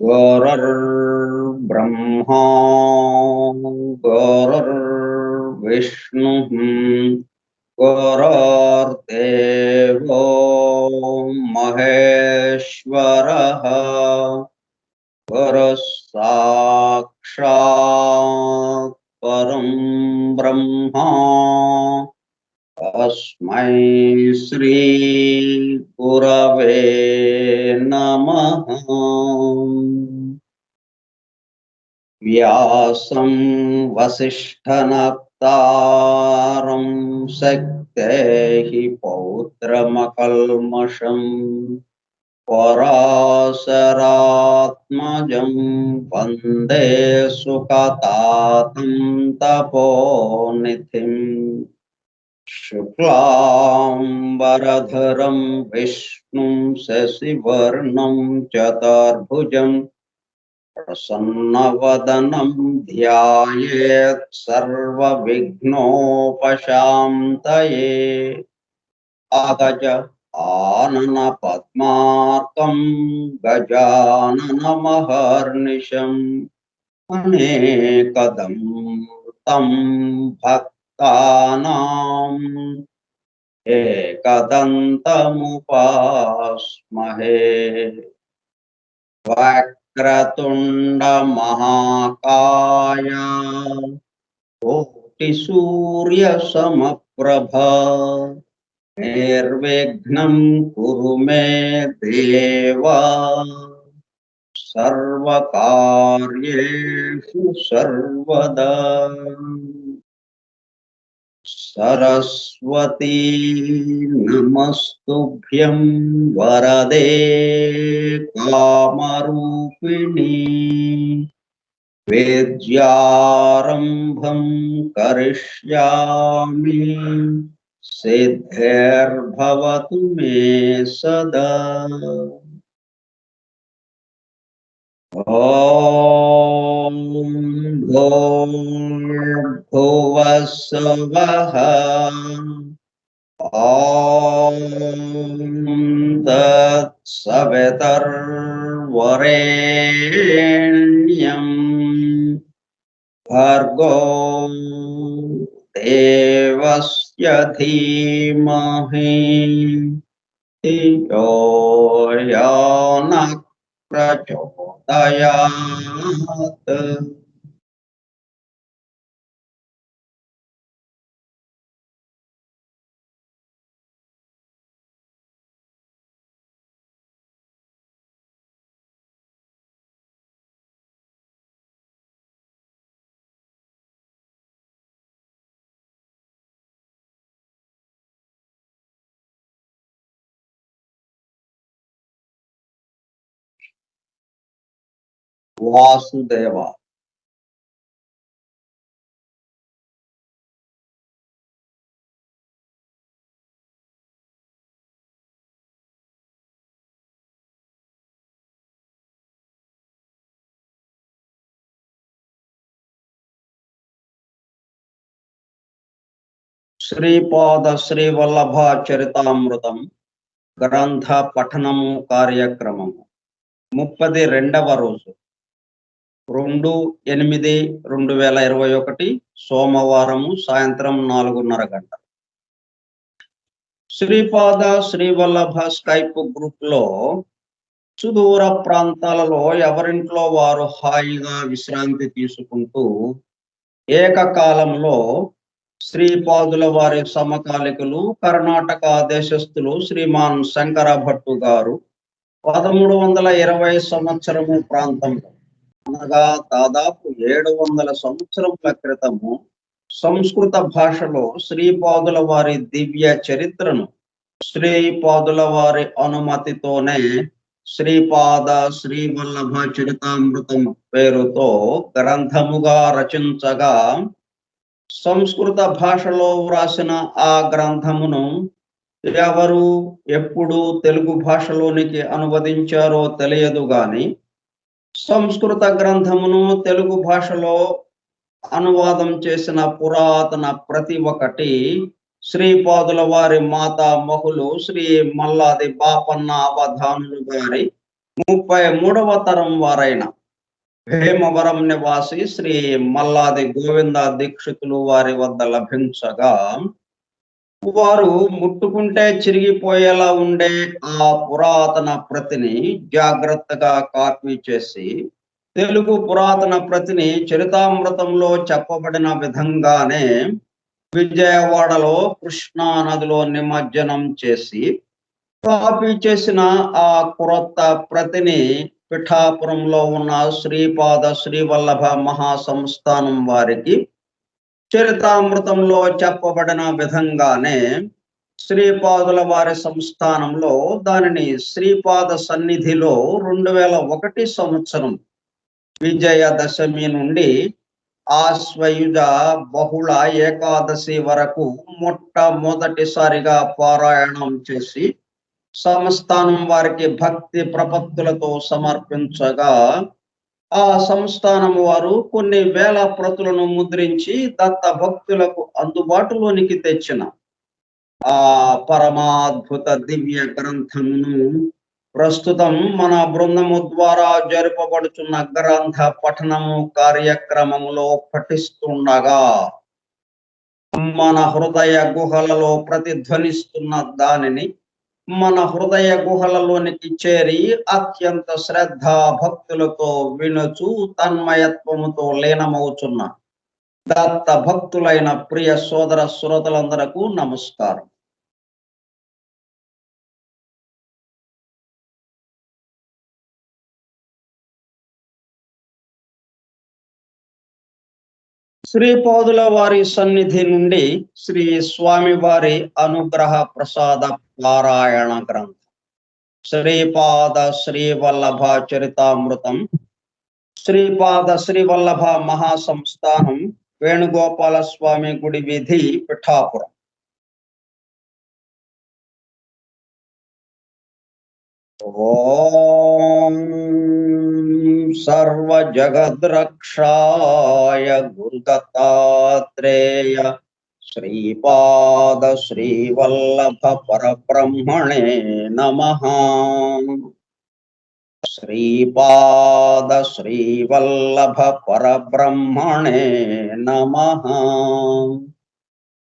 गुरुर्ब्रह्मा गुरुर्विष्णुः गुरुर्देवो महेश्वरः गुरुः साक्षात् परं ब्रह्मा तस्मै श्री गुरवे नमः। व्यासं वसिष्ठनप्तारं शक्तेः पौत्रमकल्मषम् पराशरात्मजं वन्दे सुखतातं तपोनिधिम् शुक्लाम्बरधरं विष्णुं शशिवर्णं चतुर्भुजं प्रसन्नवदनं ध्यायेत् सर्वविघ्नोपशान्तये। अगज आननपद्मार्कं गजाननमहर्निशम् अनेकदं तं भक्तानाम् एकदन्तमुपास्महे। वक्रतुण्डमहाकाय कोटिसूर्यसमप्रभा निर्विघ्नं कुरु मे देव सर्वकार्येषु सर्वदा। सरस्वती नमस्तुभ्यं वरदे कामरूपिणी विद्यारम्भं करिष्यामि सिद्धिर्भवतु मे सदा। ॐ भूर्भुवः स्वः ॐ तत्सवितुर्वरेण्यं भर्गो देवस्य धीमहि धियो यो नः प्रचोदयात्। वासुदेव శ్రీపాద శ్రీవల్లభాచరితామృతం గ్రంథ పఠనము కార్యక్రమము 32వ రోజు. 2/8/2021 సోమవారము సాయంత్రం 4:30 గంటలు. శ్రీపాద శ్రీవల్లభ స్కైప్ గ్రూప్ లో సుదూర ప్రాంతాలలో ఎవరింట్లో వారు హాయిగా విశ్రాంతి తీసుకుంటూ ఏకకాలంలో శ్రీపాదుల వారి సమకాలికులు కర్ణాటక దేశస్థులు శ్రీమాన్ శంకర భట్టు గారు 1320 సంవత్సరము ప్రాంతంలో అనగా దాదాపు 700 సంవత్సరముల క్రితము సంస్కృత భాషలో శ్రీపాదుల వారి దివ్య చరిత్రను శ్రీపాదుల వారి అనుమతితోనే శ్రీపాద శ్రీవల్లభ చరితామృతం పేరుతో గ్రంథముగా రచించగా సంస్కృత భాషలో వ్రాసిన ఆ గ్రంథమును ఎవరు ఎప్పుడు తెలుగు భాషలోనికి అనువదించారో తెలియదు గాని సంస్కృత గ్రంథమును తెలుగు భాషలో అనువాదం చేసిన పురాతన ప్రతి ఒక్కటి శ్రీపాదుల వారి మాతామహులు శ్రీ మల్లాది బాపన్న అవధానులు గారి 33వ తరం వారైన భీమవరం నివాసి శ్రీ మల్లాది గోవింద దీక్షితులు వారి వద్ద లభించగా వారు ముట్టుకుంటే చిరిగిపోయేలా ఉండే ఆ పురాతన ప్రతిని జాగ్రత్తగా కాపీ చేసి తెలుగు పురాతన ప్రతిని చరితామృతంలో చెప్పబడిన విధంగానే విజయవాడలో కృష్ణా నదిలో నిమజ్జనం చేసి కాపీ చేసిన ఆ క్రొత్త ప్రతిని పిఠాపురంలో ఉన్న శ్రీపాద శ్రీవల్లభ మహాసంస్థానం వారికి చరితామృతంలో చెప్పబడిన విధంగానే శ్రీపాదుల వారి సంస్థానంలో దానిని శ్రీపాద సన్నిధిలో 2001 సంవత్సరం విజయదశమి నుండి ఆశ్వయుజ బహుళ ఏకాదశి వరకు మొట్టమొదటిసారిగా పారాయణం చేసి సంస్థానం వారికి భక్తి ప్రపత్తులతో సమర్పించగా ఆ సంస్థానం వారు కొన్ని వేల ప్రతులను ముద్రించి దత్త భక్తులకు అందుబాటులోనికి తెచ్చిన ఆ పరమాద్భుత దివ్య గ్రంథమును ప్రస్తుతం మన బృందము ద్వారా జరుపబడుచున్న గ్రంథ పఠనము కార్యక్రమములో పఠిస్తుండగా మన హృదయ గుహలలో ప్రతిధ్వనిస్తున్న దానిని మన హృదయ గుహలలోనికి చేరి అత్యంత శ్రద్ధ భక్తులతో వినుచు తన్మయత్వముతో లీనమవుచున్న దత్త భక్తులైన ప్రియ సోదర శ్రోతలందరకు నమస్కారం. శ్రీపాదుల వారి సన్నిధి నుండి శ్రీ స్వామి వారి అనుగ్రహ ప్రసాద పారాయణ గ్రంథం శ్రీపాద శ్రీవల్లభ చరితామృతం శ్రీపాద శ్రీవల్లభ మహాసంస్థానం వేణుగోపాల స్వామి గుడి వీధి పిఠాపురం. ఓం సర్వ జగద్రక్షాయ గురుదత్తాత్రేయ శ్రీపాద శ్రీవల్లభ పరబ్రహ్మణే నమః. శ్రీపాద శ్రీవల్లభ పరబ్రహ్మణే నమః.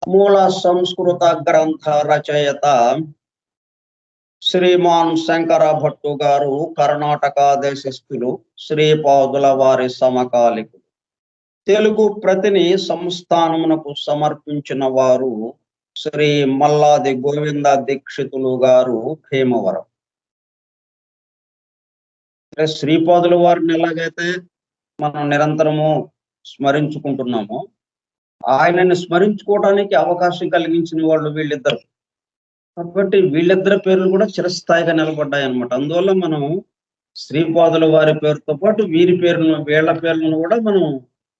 మూల సంస్కృత గ్రంథ రచయిత శ్రీమాన్ శంకర భట్టు గారు కర్ణాటక దేశస్థులు, శ్రీపాదుల వారి సమకాలికులు. తెలుగు ప్రతిని సంస్థానమునకు సమర్పించిన వారు శ్రీ మల్లాది గోవింద దీక్షితులు గారు భీమవరం. శ్రీపాదుల వారిని ఎలాగైతే మనం నిరంతరము స్మరించుకుంటున్నామో ఆయనని స్మరించుకోవడానికి అవకాశం కలిగించిన వాళ్ళు వీళ్ళిద్దరు. కాబట్టి వీళ్ళిద్దరి పేర్లు కూడా చిరస్థాయిగా నిలబడ్డాయి అన్నమాట. అందువల్ల మనం శ్రీపాదుల వారి పేరుతో పాటు వీళ్ళ పేర్లను కూడా మనం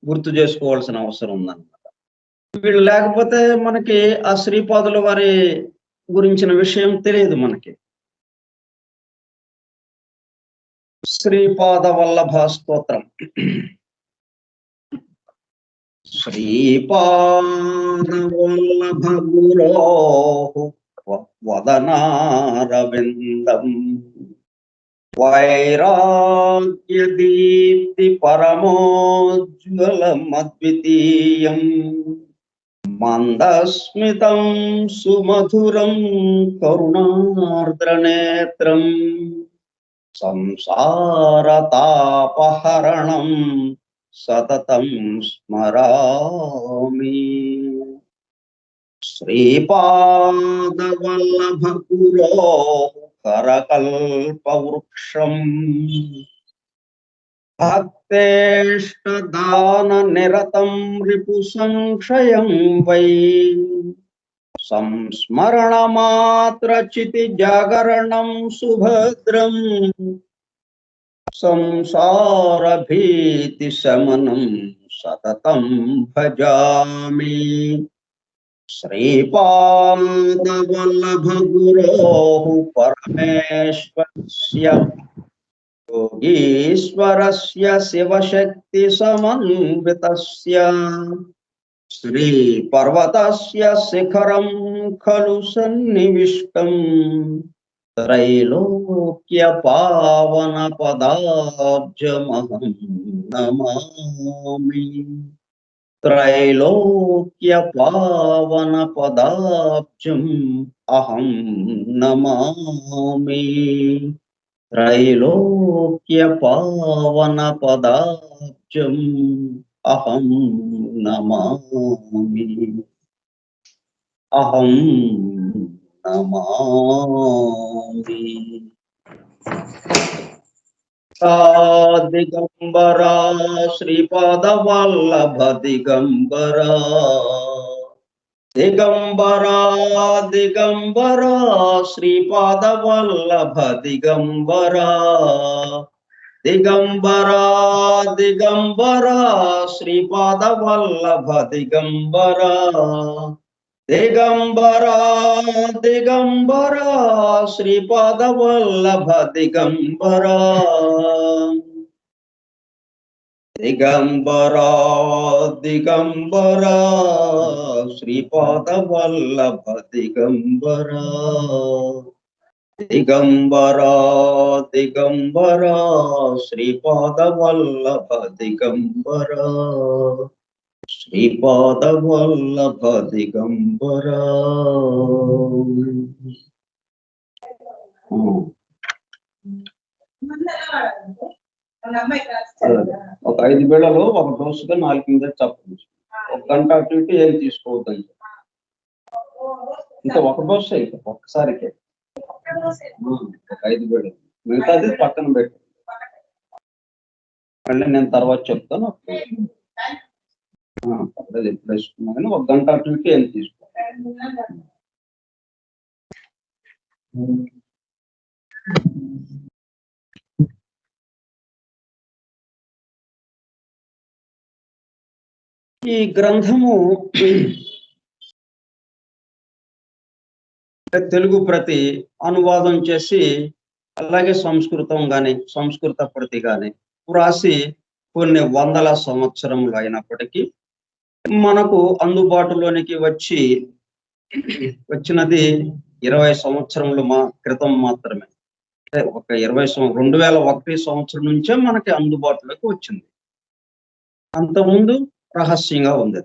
గుర్తు చేసుకోవాల్సిన అవసరం ఉందన్నమాట. వీళ్ళు లేకపోతే మనకి ఆ శ్రీపాదుల వారి గురించిన విషయం తెలియదు మనకి. శ్రీపాద వల్లభ స్తోత్రం. శ్రీపాద వల్లభ గురో వదనారవిందం వైరాగ్యదీప్తి పరమోజ్వలమద్వితీయం మందస్మితం సుమధురం కరుణార్ద్రనేత్రం సంసారతాపహరణం సతతం స్మరామి. శ్రీపాదవల్లభ గురో కరకల్పవృక్షం భక్తేష్టదాన నిరతం రిపు సంక్షయం వై సంస్మరణ మాత్ర చితి జాగరణం సుభద్రం సంసార భీతి శమనం సతతం భజామి. శ్రీపాదవల్లభ గురోః పరమేశ్వరస్య యోగీశ్వరస్య శివశక్తి సమన్వితస్య శ్రీ పర్వతస్య శిఖరం ఖలు సన్నివిష్టం త్రైలోక్య పావన పదాబ్జమహం నమామి. త్రైలోక్య పావన పదాబ్జం అహం నమామి. త్రైలోక్య పావన పదాబ్జం అహం నమామి. అహం నమామి. దిగంబరా శ్రీపాదవల్లభ దిగంబరా దిగంబరా దిగంబరా శ్రీపాదవల్లభ దిగంబరా దిగంబరా దిగంబరా శ్రీపాదవల్లభ దిగంబరా దిగంబరా దిగంబరా శ్రీపాదవల్లభ దిగంబరా దిగంబరా దిగంబరా శ్రీపాదవల్లభ దిగంబరా దిగంబరా దిగంబరా శ్రీపాదవల్లభ దిగంబరా శ్రీపాదవల్లభ దిగంబరా. ఒక 5 వేళలో ఒక డోసుగా 4 కింద చెప్పండి. 1 గంట అటు ఇటు ఏం తీసుకోవద్దని. ఇంకా ఒక డోస్ అయితే ఒక్కసారికే 5 వేళలు, మిగతాది పక్కన పెట్టు. మళ్ళీ నేను తర్వాత చెప్తాను. ఎప్పుడు వేసుకున్నా కానీ 1 గంట అటు ఇటు ఏం తీసుకో. ఈ గ్రంథము తెలుగు ప్రతి అనువాదం చేసి, అలాగే సంస్కృతం గాని సంస్కృత ప్రతి గాని రాసి కొన్ని వందల సంవత్సరములు అయినప్పటికీ మనకు అందుబాటులోనికి వచ్చినది 20 సంవత్సరముల క్రితం మాత్రమే. ఒక 2001 సంవత్సరం నుంచే మనకి అందుబాటులోకి వచ్చింది. అంతకుముందు రహస్యంగా ఉంది.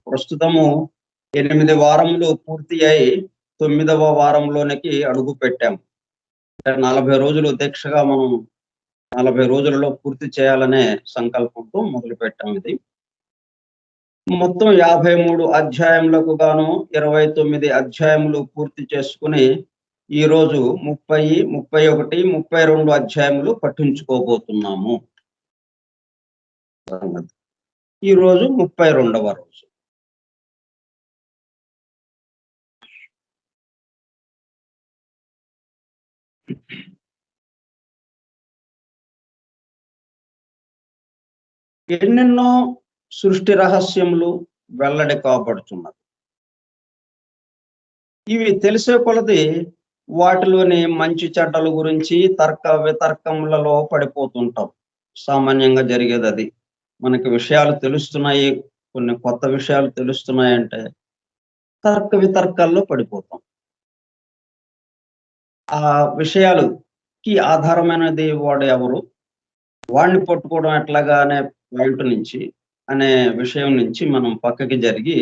ప్రస్తుతము 8 వారములు పూర్తి అయి 9వ వారంలోనికి అడుగు పెట్టాము. 40 రోజులు దీక్షగా మనం 40 రోజులలో పూర్తి చేయాలనే సంకల్పంతో మొదలు పెట్టాం. ఇది మొత్తం 53 అధ్యాయములకు గాను 29 అధ్యాయములు పూర్తి చేసుకుని ఈ రోజు 30, 31, 32 అధ్యాయములు పఠించుకోబోతున్నాము. ఈ రోజు 32వ రోజు. ఎన్నెన్నో సృష్టి రహస్యములు వెల్లడి కాబడుతున్నది. ఇవి తెలిసే కొలది వాటిలోని మంచి చెడ్డల గురించి తర్క వితర్కములలో పడిపోతుంటాం. సామాన్యంగా జరిగేది అది. మనకి విషయాలు తెలుస్తున్నాయి, కొన్ని కొత్త విషయాలు తెలుస్తున్నాయంటే తర్క వితర్కాల్లో పడిపోతాం. ఆ విషయాలుకి ఆధారమైనది వాడు ఎవరు, వాడిని పట్టుకోవడం ఎట్లాగా అనే పాయింట్ నుంచి, అనే విషయం నుంచి మనం పక్కకి జరిగి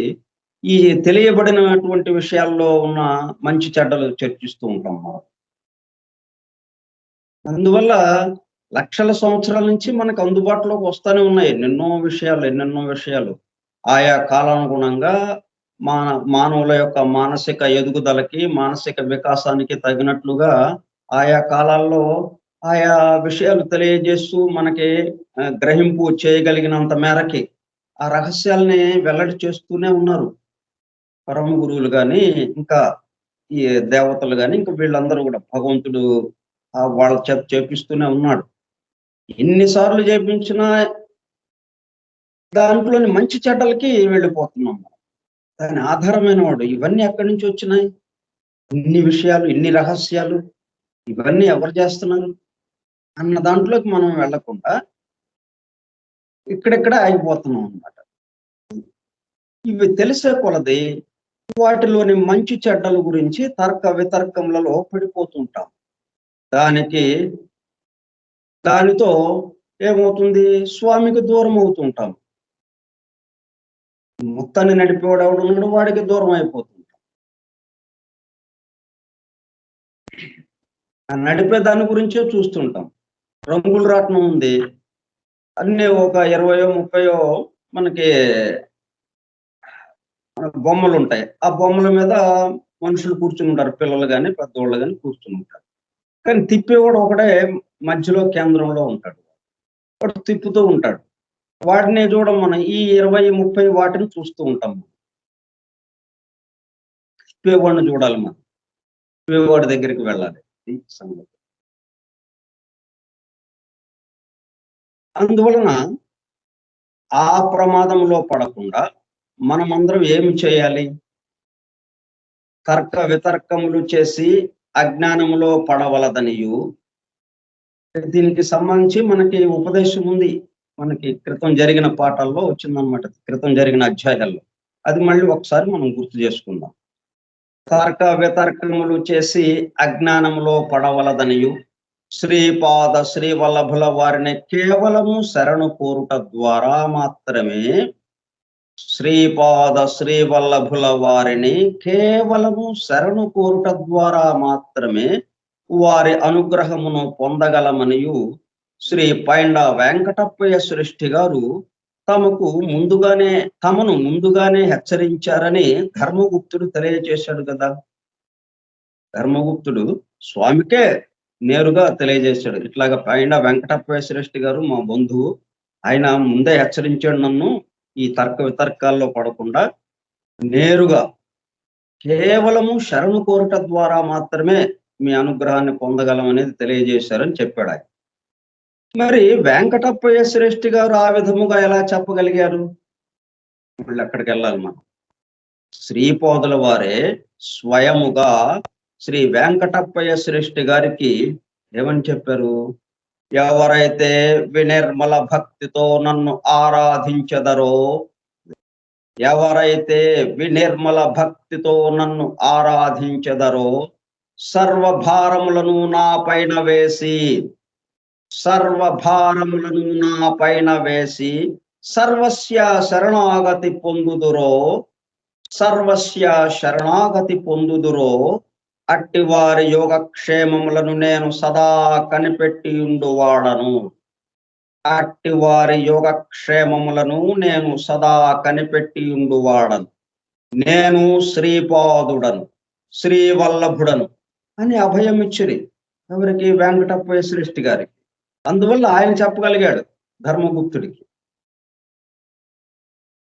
ఈ తెలియబడినటువంటి విషయాల్లో ఉన్న మంచి చెడ్డలు చర్చిస్తూ ఉంటాం మనం. అందువల్ల లక్షల సంవత్సరాల నుంచి మనకు అందుబాటులోకి వస్తానే ఉన్నాయి ఎన్నెన్నో విషయాలు. ఆయా కాలానుగుణంగా మానవుల యొక్క మానసిక ఎదుగుదలకి, మానసిక వికాసానికి తగినట్లుగా ఆయా కాలాల్లో ఆయా విషయాలు తెలియజేస్తూ మనకి గ్రహింపు చేయగలిగినంత మేరకి ఆ రహస్యాల్ని వెల్లడి చేస్తూనే ఉన్నారు. పరమ గురువులు గాని, ఇంకా ఈ దేవతలు గాని, ఇంకా వీళ్ళందరూ కూడా భగవంతుడు వాళ్ళ చేత చేపిస్తూనే ఉన్నాడు. ఎన్ని సార్లు చేపించినా దాంట్లోని మంచి చెడ్డలకి వెళ్ళిపోతున్నాం. దాని ఆధారమైన వాడు ఇవన్నీ ఎక్కడి నుంచి వచ్చినాయి? ఇన్ని విషయాలు, ఇన్ని రహస్యాలు ఇవన్నీ ఎవరు చేస్తున్నారు అన్న దాంట్లోకి మనం వెళ్ళకుండా ఇక్కడెక్కడ ఆగిపోతున్నాం అన్నమాట. ఇవి తెలిసే కొలది వాటిలోని మంచి చెడ్డల గురించి తర్క వితర్కములలో పడిపోతుంటాం. దానితో ఏమవుతుంది? స్వామికి దూరం అవుతుంటాం. మొత్తాన్ని నడిపేవాడు ఎవడున్నాడు, వాడికి దూరం అయిపోతుంటాం. ఆ నడిపే దాని గురించే చూస్తుంటాం. రంగుల రాట్నం ఉంది, అన్ని ఒక 20 30 మనకి బొమ్మలు ఉంటాయి. ఆ బొమ్మల మీద మనుషులు కూర్చుని ఉంటారు, పిల్లలు కానీ పెద్దవాళ్ళు కానీ కూర్చుని ఉంటారు. కానీ తిప్పేవాడు ఒకడే మధ్యలో కేంద్రంలో ఉంటాడు, వాడు తిప్పుతూ ఉంటాడు. వాటిని చూడం మనం, ఈ 20 30 వాటిని చూస్తూ ఉంటాం. తిప్పేవాడిని చూడాలి మనం, తిప్పేవాడి దగ్గరికి వెళ్ళాలి. ఈ సంగతి. అందువలన ఆ ప్రమాదంలో పడకుండా మనమందరం ఏమి చేయాలి? తర్క వితర్కములు చేసి అజ్ఞానములో పడవలదనియు, దీనికి సంబంధించి మనకి ఉపదేశం ఉంది. మనకి క్రితం జరిగిన పాఠాల్లో వచ్చిందనమాట, క్రితం జరిగిన అధ్యాయాల్లో. అది మళ్ళీ ఒకసారి మనం గుర్తు చేసుకుందాం. తర్క వితర్కములు చేసి అజ్ఞానములో పడవలదనియు, శ్రీపాద శ్రీవల్లభుల వారిని కేవలము శరణు కోరుట ద్వారా మాత్రమే, శ్రీపాద శ్రీవల్లభుల వారిని కేవలము శరణు కోరుట ద్వారా మాత్రమే వారి అనుగ్రహమును పొందగలమనియు శ్రీ పైండ వెంకటప్పయ్య సృష్టి గారు తమను ముందుగానే హెచ్చరించారని ధర్మగుప్తుడు తెలియజేశాడు కదా. ధర్మగుప్తుడు స్వామికే నేరుగా తెలియజేశాడు, ఇట్లాగా పైండ వెంకటప్పయ్య సృష్టి గారు మా బంధువు, ఆయన ముందే హెచ్చరించాడు నన్ను ఈ తర్క వితర్కాల్లో పడకుండా నేరుగా కేవలము శరణు కోరుట ద్వారా మాత్రమే మీ అనుగ్రహాన్ని పొందగలం అనేది తెలియజేశారని చెప్పాడు ఆయన. మరి వెంకటప్పయ్య శ్రేష్ఠి గారు ఆ విధముగా ఎలా చెప్పగలిగారు? మళ్ళీ అక్కడికి వెళ్ళాలి మనం. శ్రీపాదుల వారే స్వయముగా శ్రీ వెంకటప్పయ్య శ్రేష్ఠి గారికి ఏమని చెప్పారు? ఎవరైతే వినిర్మల భక్తితో నన్ను ఆరాధించెదరో, ఎవరైతే వినిర్మల భక్తితో నన్ను ఆరాధించెదరో, సర్వభారములను నా పైన వేసి సర్వస్య శరణాగతి పొందుదురో అట్టివారి యోగక్షేమములను నేను సదా కనిపెట్టియుండువాడను. నేను శ్రీపాదుడను, శ్రీవల్లభుడను అని అభయం ఇచ్చిరి. ఎవరికి? వెంకటప్పయ్య సృష్టి గారికి. అందువల్ల ఆయన చెప్పగలిగాడు ధర్మగుప్తుడికి.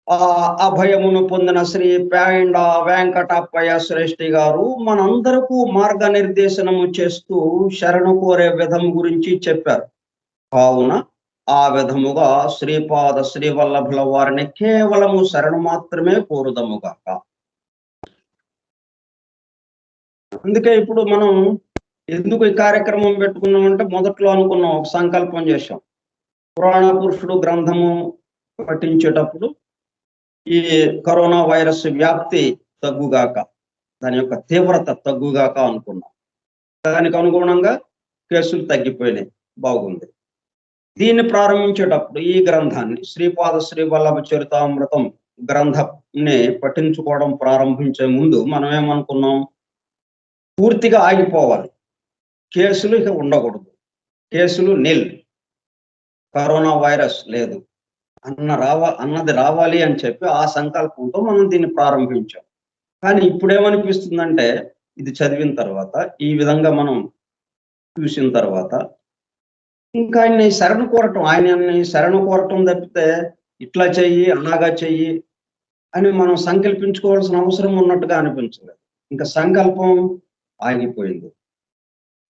ఆ అభయమును పొందిన శ్రీ పైండ వెంకటప్పయ్య శ్రేష్ఠి గారు మనందరకు మార్గనిర్దేశనము చేస్తూ శరణు కోరే విధము గురించి చెప్పారు. కావున ఆ విధముగా శ్రీపాద శ్రీవల్లభుల వారిని కేవలము శరణు మాత్రమే కోరుదముగాక. అందుకే ఇప్పుడు మనం ఎందుకు ఈ కార్యక్రమం పెట్టుకున్నామంటే, మొదట్లో అనుకున్నాం, ఒక సంకల్పం చేశాం. పురాణ పురుషుడు గ్రంథము పఠించేటప్పుడు ఈ కరోనా వైరస్ వ్యాప్తి తగ్గుగాక, దాని యొక్క తీవ్రత తగ్గుగాక అనుకున్నాం. దానికి అనుగుణంగా కేసులు తగ్గిపోయినాయి. బాగుంది. దీన్ని ప్రారంభించేటప్పుడు ఈ గ్రంథాన్ని శ్రీపాద శ్రీ వల్లభ చరితామృతం గ్రంథాన్ని పఠించుకోవడం ప్రారంభించే ముందు మనం ఏమనుకున్నాం? పూర్తిగా ఆగిపోవాలి. కేసులు ఇక ఉండకూడదు. కేసులు నిల్. కరోనా వైరస్ లేదు అన్నది రావాలి అని చెప్పి ఆ సంకల్పంతో మనం దీన్ని ప్రారంభించాం. కానీ ఇప్పుడేమనిపిస్తుందంటే ఇది చదివిన తర్వాత, ఈ విధంగా మనం చూసిన తర్వాత ఇంకా ఆయన్ని శరణు కోరటం తప్పితే ఇట్లా చెయ్యి, అలాగా చెయ్యి అని మనం సంకల్పించుకోవాల్సిన అవసరం ఉన్నట్టుగా అనిపించలేదు. ఇంకా సంకల్పం ఆగిపోయింది.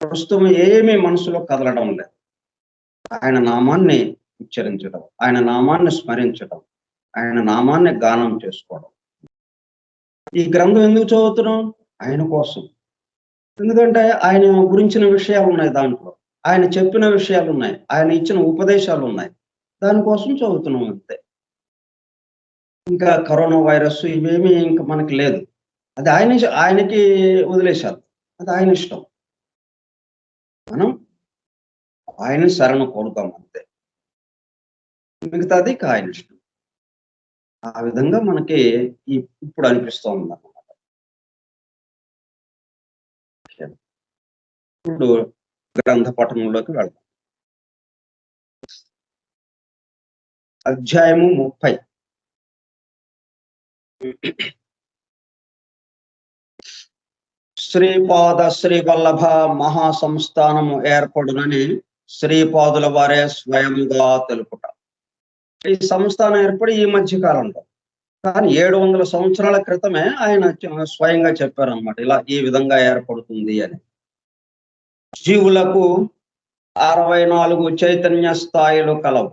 ప్రస్తుతం ఏమీ మనసులో కదలడం లేదు. ఆయన నామాన్ని ఉచ్చరించడం, ఆయన నామాన్ని స్మరించడం, ఆయన నామాన్ని గానం చేసుకోవడం. ఈ గ్రంథం ఎందుకు చదువుతున్నాం? ఆయన కోసం. ఎందుకంటే ఆయన గురించిన విషయాలు ఉన్నాయి దాంట్లో, ఆయన చెప్పిన విషయాలు ఉన్నాయి, ఆయన ఇచ్చిన ఉపదేశాలు ఉన్నాయి. దానికోసం చదువుతున్నాం అంతే. ఇంకా కరోనా వైరస్ ఇవేమీ ఇంకా మనకి లేదు. అది ఆయనకి వదిలేశారు. అది ఆయన ఇష్టం. మనం ఆయన శరణు కోరుతాం అంతే. మిగతాది ఆయన ఇష్టం. ఆ విధంగా మనకి ఇప్పుడు అనిపిస్తోంది అన్నమాట. ఇప్పుడు గ్రంథ పఠనంలోకి వెళ్దాం. అధ్యాయము 30. శ్రీపాద శ్రీ వల్లభ మహాసంస్థానము ఏర్పడునని శ్రీపాదుల వారే స్వయముగా తెలుపుట. ఈ సంస్థానం ఏర్పడి ఈ మధ్య కాలంలో, కానీ 700 సంవత్సరాల క్రితమే ఆయన స్వయంగా చెప్పారనమాట. ఇలా ఈ విధంగా ఏర్పడుతుంది అని. జీవులకు 64 చైతన్య స్థాయిలు కలవు.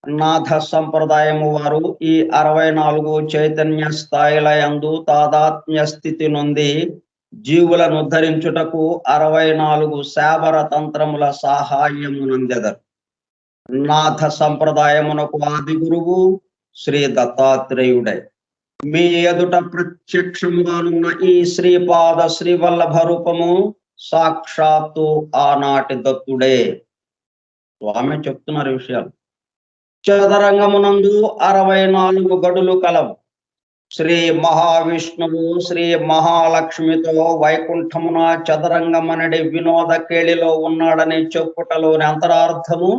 నాథ సంప్రదాయము వారు ఈ 64 చైతన్య స్థాయిల యందు తాదాత్మ్య స్థితి నుండి జీవులను ఉద్ధరించుటకు 64 శాబర తంత్రముల సహాయమునందెదరు. నాథ సంప్రదాయమునకు ఆది గురువు శ్రీ దత్తాత్రేయుడే. మీ ఎదుట ప్రత్యక్షముగానున్న ఈ శ్రీపాద శ్రీవల్లభ రూపము సాక్షాత్తు ఆనాటి దత్తుడే. స్వామి చెప్తున్నారు ఈ విషయాలు. చదరంగమునందు 64 గడులు కలవు. శ్రీ మహావిష్ణువు శ్రీ మహాలక్ష్మితో వైకుంఠమున చదరంగమనడి వినోద కేళిలో ఉన్నాడని చెప్పుటలోని అంతరార్థము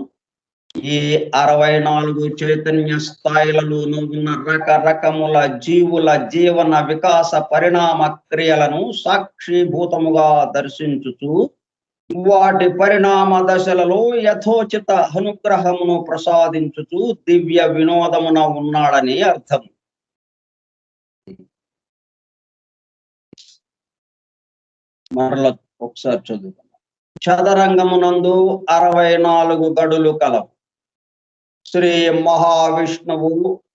ఈ 64 చైతన్య స్థాయిలలోనూ ఉన్న రకరకముల జీవుల జీవన వికాస పరిణామ క్రియలను సాక్షిభూతముగా దర్శించుచు వాటి పరిణామ దశలలో యథోచిత అనుగ్రహమును ప్రసాదించుచు దివ్య వినోదమున ఉన్నాడని అర్థం. మరల ఒకసారి చదువుతాం. చదరంగమునందు 64 గడులు కలవు. శ్రీ మహావిష్ణువు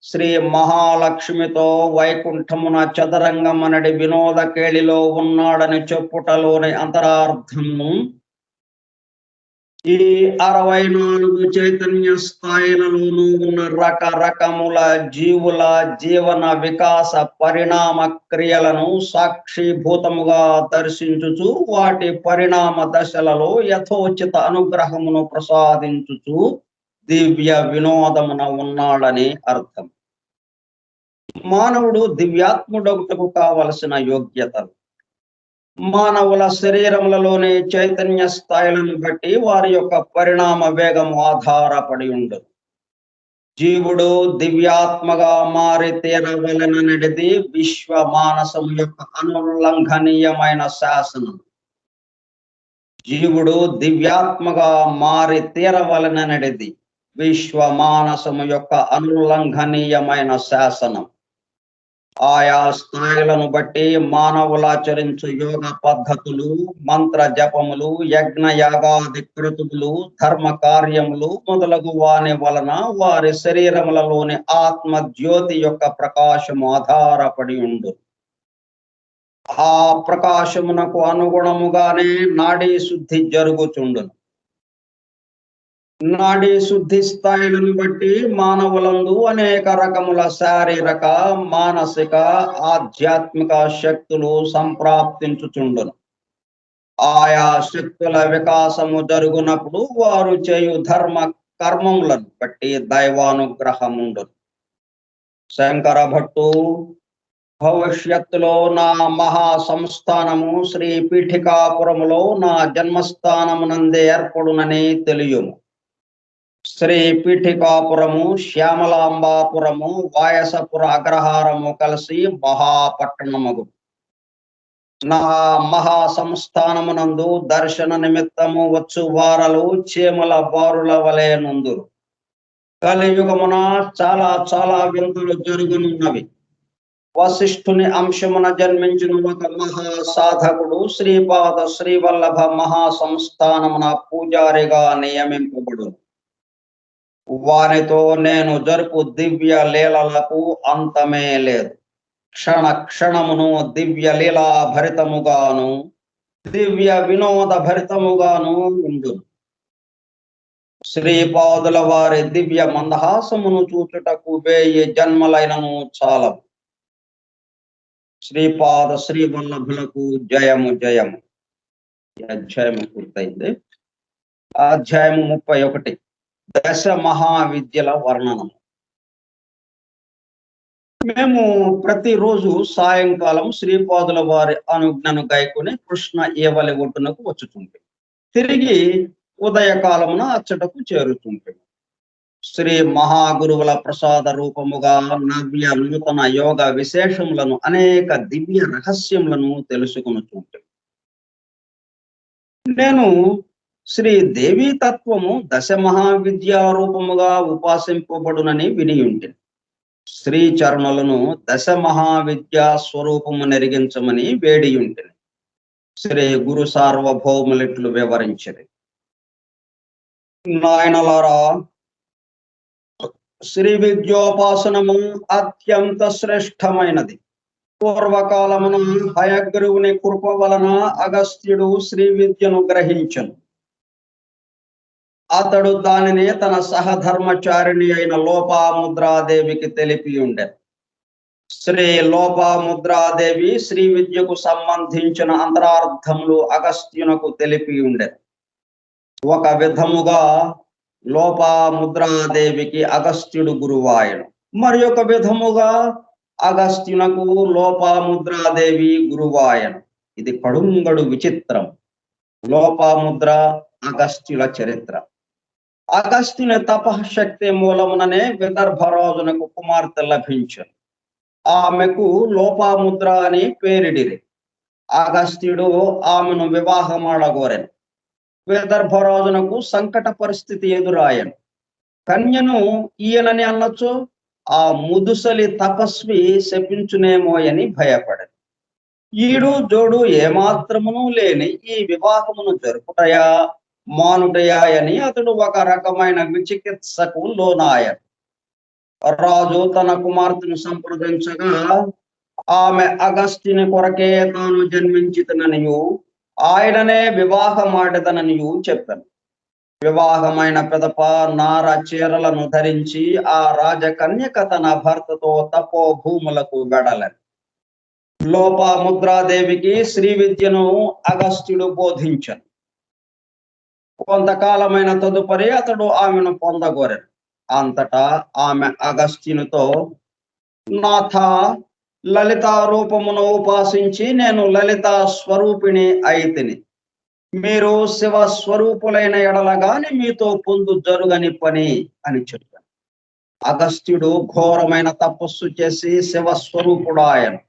శ్రీ మహాలక్ష్మితో వైకుంఠమున చదరంగమనడి వినోద కేళిలో ఉన్నాడని చెప్పుటలోని అంతరార్థము ఈ 64 చైతన్య స్థాయిలలోనూ ఉన్న రకరకముల జీవుల జీవన వికాస పరిణామ క్రియలను సాక్షిభూతముగా దర్శించుచు వాటి పరిణామ దశలలో యథోచిత అనుగ్రహమును ప్రసాదించుచు దివ్య వినోదమున ఉన్నాడని అర్థం. మానవుడు దివ్యాత్ముడొకటకు కావలసిన యోగ్యతలు మానవుల శరీరములలోని చైతన్య స్థాయిలను బట్టి వారి యొక్క పరిణామ వేగము ఆధారపడి ఉండదు. జీవుడు దివ్యాత్మగా మారి తీరవలననేది విశ్వ మానసము యొక్క అనుల్లంఘనీయమైన శాసనం. జీవుడు దివ్యాత్మగా మారి తీరవలననేది విశ్వ మానసము యొక్క అనుల్లంఘనీయమైన శాసనం. ఆయా స్థాయిలను బట్టి మానవులాచరించు యోగ పద్ధతులు, మంత్ర జపములు, యజ్ఞ యాగాది క్రతువులు, ధర్మ కార్యములు మొదలగు వాని వలన వారి శరీరములలోని ఆత్మ జ్యోతి యొక్క ప్రకాశము ఆధారపడి ఉండు. ఆ ప్రకాశమునకు అనుగుణముగానే నాడీ శుద్ధి జరుగుచుండును. నాడీ శుద్ధి స్థాయిలను బట్టి మానవులందు అనేక రకముల శారీరక, మానసిక, ఆధ్యాత్మిక శక్తులు సంప్రాప్తించుచుండును. ఆయా శక్తుల వికాసము జరుగునప్పుడు వారు చేయు ధర్మ కర్మములను బట్టి దైవానుగ్రహముండు. శంకర భట్టు భవిష్యత్తులో నా మహా సంస్థానము శ్రీ పీఠికాపురములో నా జన్మస్థానమునందే ఏర్పడునని తెలియము. శ్రీ పీఠికాపురము, శ్యామలాంబాపురము, వాయసపుర అగ్రహారము కలిసి మహాపట్టణమగు. నా మహా సంస్థానమునందు దర్శన నిమిత్తము వచ్చు వారలు చీమల బారుల వలె నుందురు. కలియుగమున చాలా చాలా వింతలు జరుగునున్నవి. వశిష్ఠుని అంశమున జన్మించిన ఒక మహా సాధకుడు శ్రీపాద శ్రీవల్లభ మహా సంస్థానమున పూజారిగా నియమింపబడు. వారితో నేను జరుపు దివ్య లీలలకు అంతమే లేదు. క్షణ క్షణమును దివ్య లీలా భరితముగాను దివ్య వినోద భరితముగాను ఉండు. శ్రీపాదుల వారి దివ్య మందహాసమును చూచుటకు 1000 జన్మలైనను చాలవు. శ్రీపాద శ్రీవల్లభులకు జయము జయము. ఈ అధ్యాయము పూర్తయింది. అధ్యాయము 31 దశ మహావిద్యల వర్ణనము. మేము ప్రతిరోజు సాయంకాలం శ్రీపాదుల వారి అనుజ్ఞను గైకొని కృష్ణ ఏవలి ఒడ్డునకు వచ్చుతుంటే తిరిగి ఉదయకాలమున అచ్చటకు చేరుతుంటే శ్రీ మహాగురువుల ప్రసాద రూపముగా నవ్య నూతన యోగ విశేషములను అనేక దివ్య రహస్యములను తెలుసుకొనుచుంటే నేను శ్రీ దేవీ తత్వము దశ మహావిద్యా రూపముగా ఉపాసింపబడునని విని ఉంటుంది. శ్రీ చరణులను దశ మహావిద్యా స్వరూపము నెరిగించమని వేడి ఉంటుంది. శ్రీ గురు సార్వభౌములిట్లు వివరించరు. నాయనలారా, శ్రీ విద్యోపాసనము అత్యంత శ్రేష్టమైనది. పూర్వకాలమున హయగ్రీవుని కృప వలన అగస్త్యుడు శ్రీ విద్యను గ్రహించను. అతడు దానిని తన సహధర్మచారిణి అయిన లోపాముద్రాదేవికి తెలిపి ఉండెను. శ్రీ లోపాముద్రాదేవి శ్రీ విద్యకు సంబంధించిన అంతరార్థములు అగస్త్యునకు తెలిపి ఉండెను. ఒక విధముగా లోపాముద్రాదేవికి అగస్త్యుడు గురువాయను. మరి ఒక విధముగా అగస్త్యునకు లోపాముద్రాదేవి గురువాయను. ఇది కడుంగడు విచిత్రం. లోపాముద్ర అగస్త్యుల చరిత్ర. అగస్త్యుని తపశక్తి మూలముననే విదర్భరాజునకు కుమార్తె లభించను. ఆమెకు లోపాముద్ర అని పేరిడిరి. అగస్త్యుడు ఆమెను వివాహమాడగోరెను. విదర్భరాజునకు సంకట పరిస్థితి ఎదురాయను. కన్యను ఈయనని అనొచ్చు, ఆ ముదుసలి తపస్వి శపించునేమోయని భయపడను. ఈడు జోడు ఏమాత్రమును లేని ఈ వివాహమును జరుపుటయా మానుటయా అని అతడు ఒక రకమైన విచికిత్సకు లోనాయను. రాజు తన కుమార్తెను సంప్రదించగా ఆమె అగస్త్యుని కొరకే తాను జన్మించితననియు ఆయననే వివాహమాడదననియు చెప్పాను. వివాహమైన పిదప నార చీరలను ధరించి ఆ రాజకన్యక తన భర్తతో తపో భూములకు వెడలని. లోపాముద్రాదేవికి శ్రీ విద్యను అగస్త్యుడు బోధించను. కొంతకాలమైన తదుపరి అతడు ఆమెను పొందగోరెను. అంతటా ఆమె అగస్త్యునితో, నాథ, లలితా రూపమును ఉపాసించి నేను లలితా స్వరూపిణి అయితిని. మీరు శివ స్వరూపులైన ఎడలగాని మీతో పొందు జరుగని పని అని చెప్పాను. అగస్త్యుడు ఘోరమైన తపస్సు చేసి శివస్వరూపుడాయను.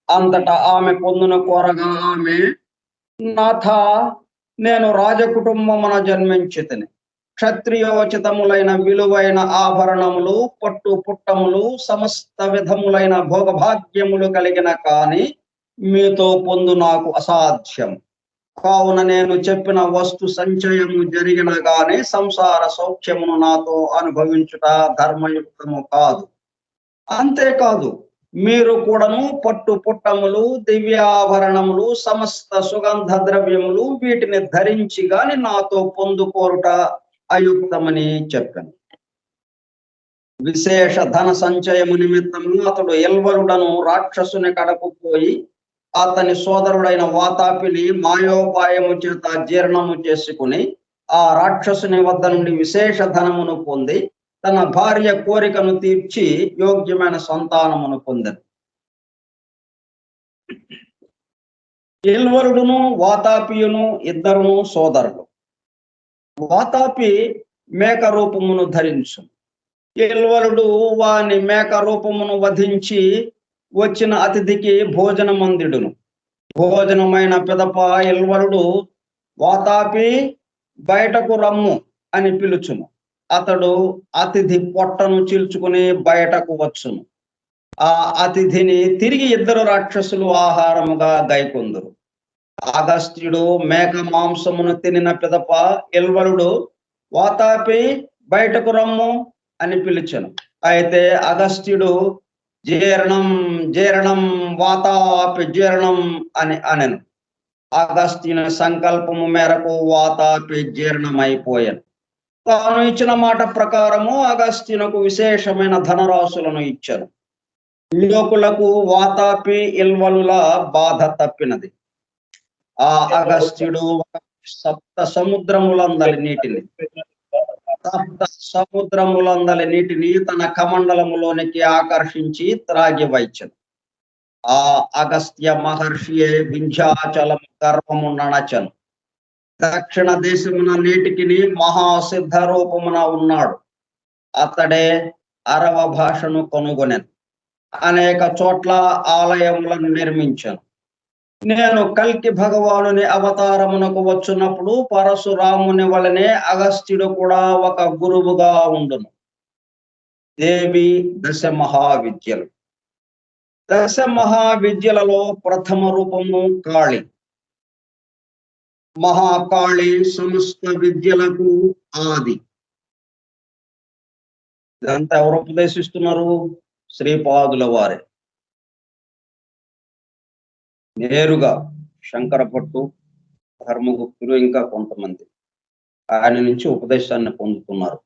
అంతటా ఆమె పొందున కోరగా ఆమె, నాథ, నేను రాజకుటుంబమున జన్మించితిని. క్షత్రియోచితములైన విలువైన ఆభరణములు, పట్టు పుట్టములు, సమస్త విధములైన భోగభాగ్యములు కలిగిన కాని మీతో పొందు నాకు అసాధ్యం. కావున నేను చెప్పిన వస్తు సంచయము జరిగిన గాని సంసార సౌఖ్యమును నాతో అనుభవించుట ధర్మయుక్తము కాదు. అంతేకాదు, మీరు కూడాను పట్టు పుట్టములు, దివ్యాభరణములు, సమస్త సుగంధ ద్రవ్యములు వీటిని ధరించి గాని నాతో పొందుకోరుట అయుక్తమని చెప్పాను. విశేష ధన సంచయము నిమిత్తము అతడు ఎల్వరుడను రాక్షసుని కడకు పోయి అతని సోదరుడైన వాతాపిని మాయోపాయము చేత జీర్ణము చేసుకుని ఆ రాక్షసుని వద్ద నుండి విశేష ధనమును పొంది తన భార్య కోరికను తీర్చి యోగ్యమైన సంతానమును పొందెను. ఇల్వరుడును వాతాపియును ఇద్దరును సోదరులు. వాతాపి మేక రూపమును ధరించు. ఇల్వరుడు వాని మేక రూపమును వధించి వచ్చిన అతిథికి భోజనమందిడును. భోజనమైన పిదప ఇల్వరుడు వాతాపి బయటకు రమ్ము అని పిలుచును. అతడు అతిథి పొట్టను చీల్చుకుని బయటకు వచ్చును. ఆ అతిథిని తిరిగి ఇద్దరు రాక్షసులు ఆహారముగా గైకొందురు. అగస్త్యుడు మేక మాంసమును తినిన పిదప ఇల్వరుడు వాతాపి బయటకు రమ్ము అని పిలిచెను. అయితే అగస్త్యుడు జీర్ణం జీర్ణం వాతాపి జీర్ణం అని అనెను. అగస్త్యుని సంకల్పము మేరకు వాతాపి జీర్ణమైపోయాను. తాను ఇచ్చిన మాట ప్రకారము అగస్త్యునకు విశేషమైన ధనరాశులను ఇచ్చాను. లోకులకు వాతాపి ఇల్వలుల బాధ తప్పినది. ఆ అగస్త్యుడు సప్త సముద్రములందలి నీటిని తన కమండలములోనికి ఆకర్షించి త్రాగి వచ్చెను. ఆ అగస్త్య మహర్షియే వింధ్యాచలము గర్భము నడచెను. దక్షిణ దేశమున నేటికి మహాసిద్ధ రూపమున ఉన్నాడు. అతడే అరవ భాషను కొనుగొనెను. అనేక చోట్ల ఆలయములను నిర్మించాను. నేను కల్కి భగవానుని అవతారమునకు వచ్చినప్పుడు పరశురాముని వలనే అగస్త్యుడు కూడా ఒక గురువుగా ఉండును. దేవి దశ మహావిద్యలు. దశ మహావిద్యలలో ప్రథమ రూపము కాళి. మహాకాళి సమస్త విద్యలకు ఆది. ఇదంతా ఎవరు ఉపదేశిస్తున్నారు? శ్రీపాదుల వారే నేరుగా. శంకర భట్టు, ధర్మగుప్తులు ఇంకా కొంతమంది ఆయన నుంచి ఉపదేశాన్ని పొందుతున్నారు.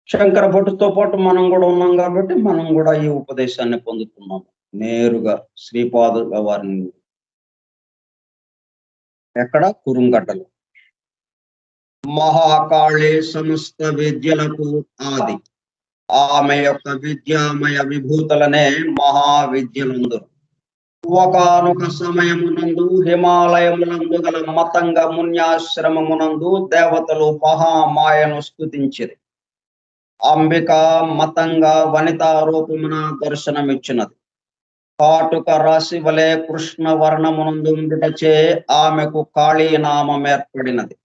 శంకర భట్టుతో పాటు మనం కూడా ఉన్నాం కాబట్టి మనం కూడా ఈ ఉపదేశాన్ని పొందుతున్నాము నేరుగా శ్రీపాదుల వారిని. ఎక్కడ? కురుంగడ్డలు. మహాకాళి సమస్త విద్యలకు ఆది. ఆమె యొక్క విద్యామయ విభూతులనే మహావిద్యలందరూ. ఒకనొక సమయమునందు హిమాలయమునందు గల మతంగ మున్యాశ్రమమునందు దేవతలు మహామాయను స్తుతించిరి. అంబిక మతంగ వనితా రూపమున దర్శనమిచ్చినది. కాటుక రాశి వలె కృష్ణ వర్ణమునందు ఉండుటచే ఆమెకు కాళీ నామం ఏర్పడినది.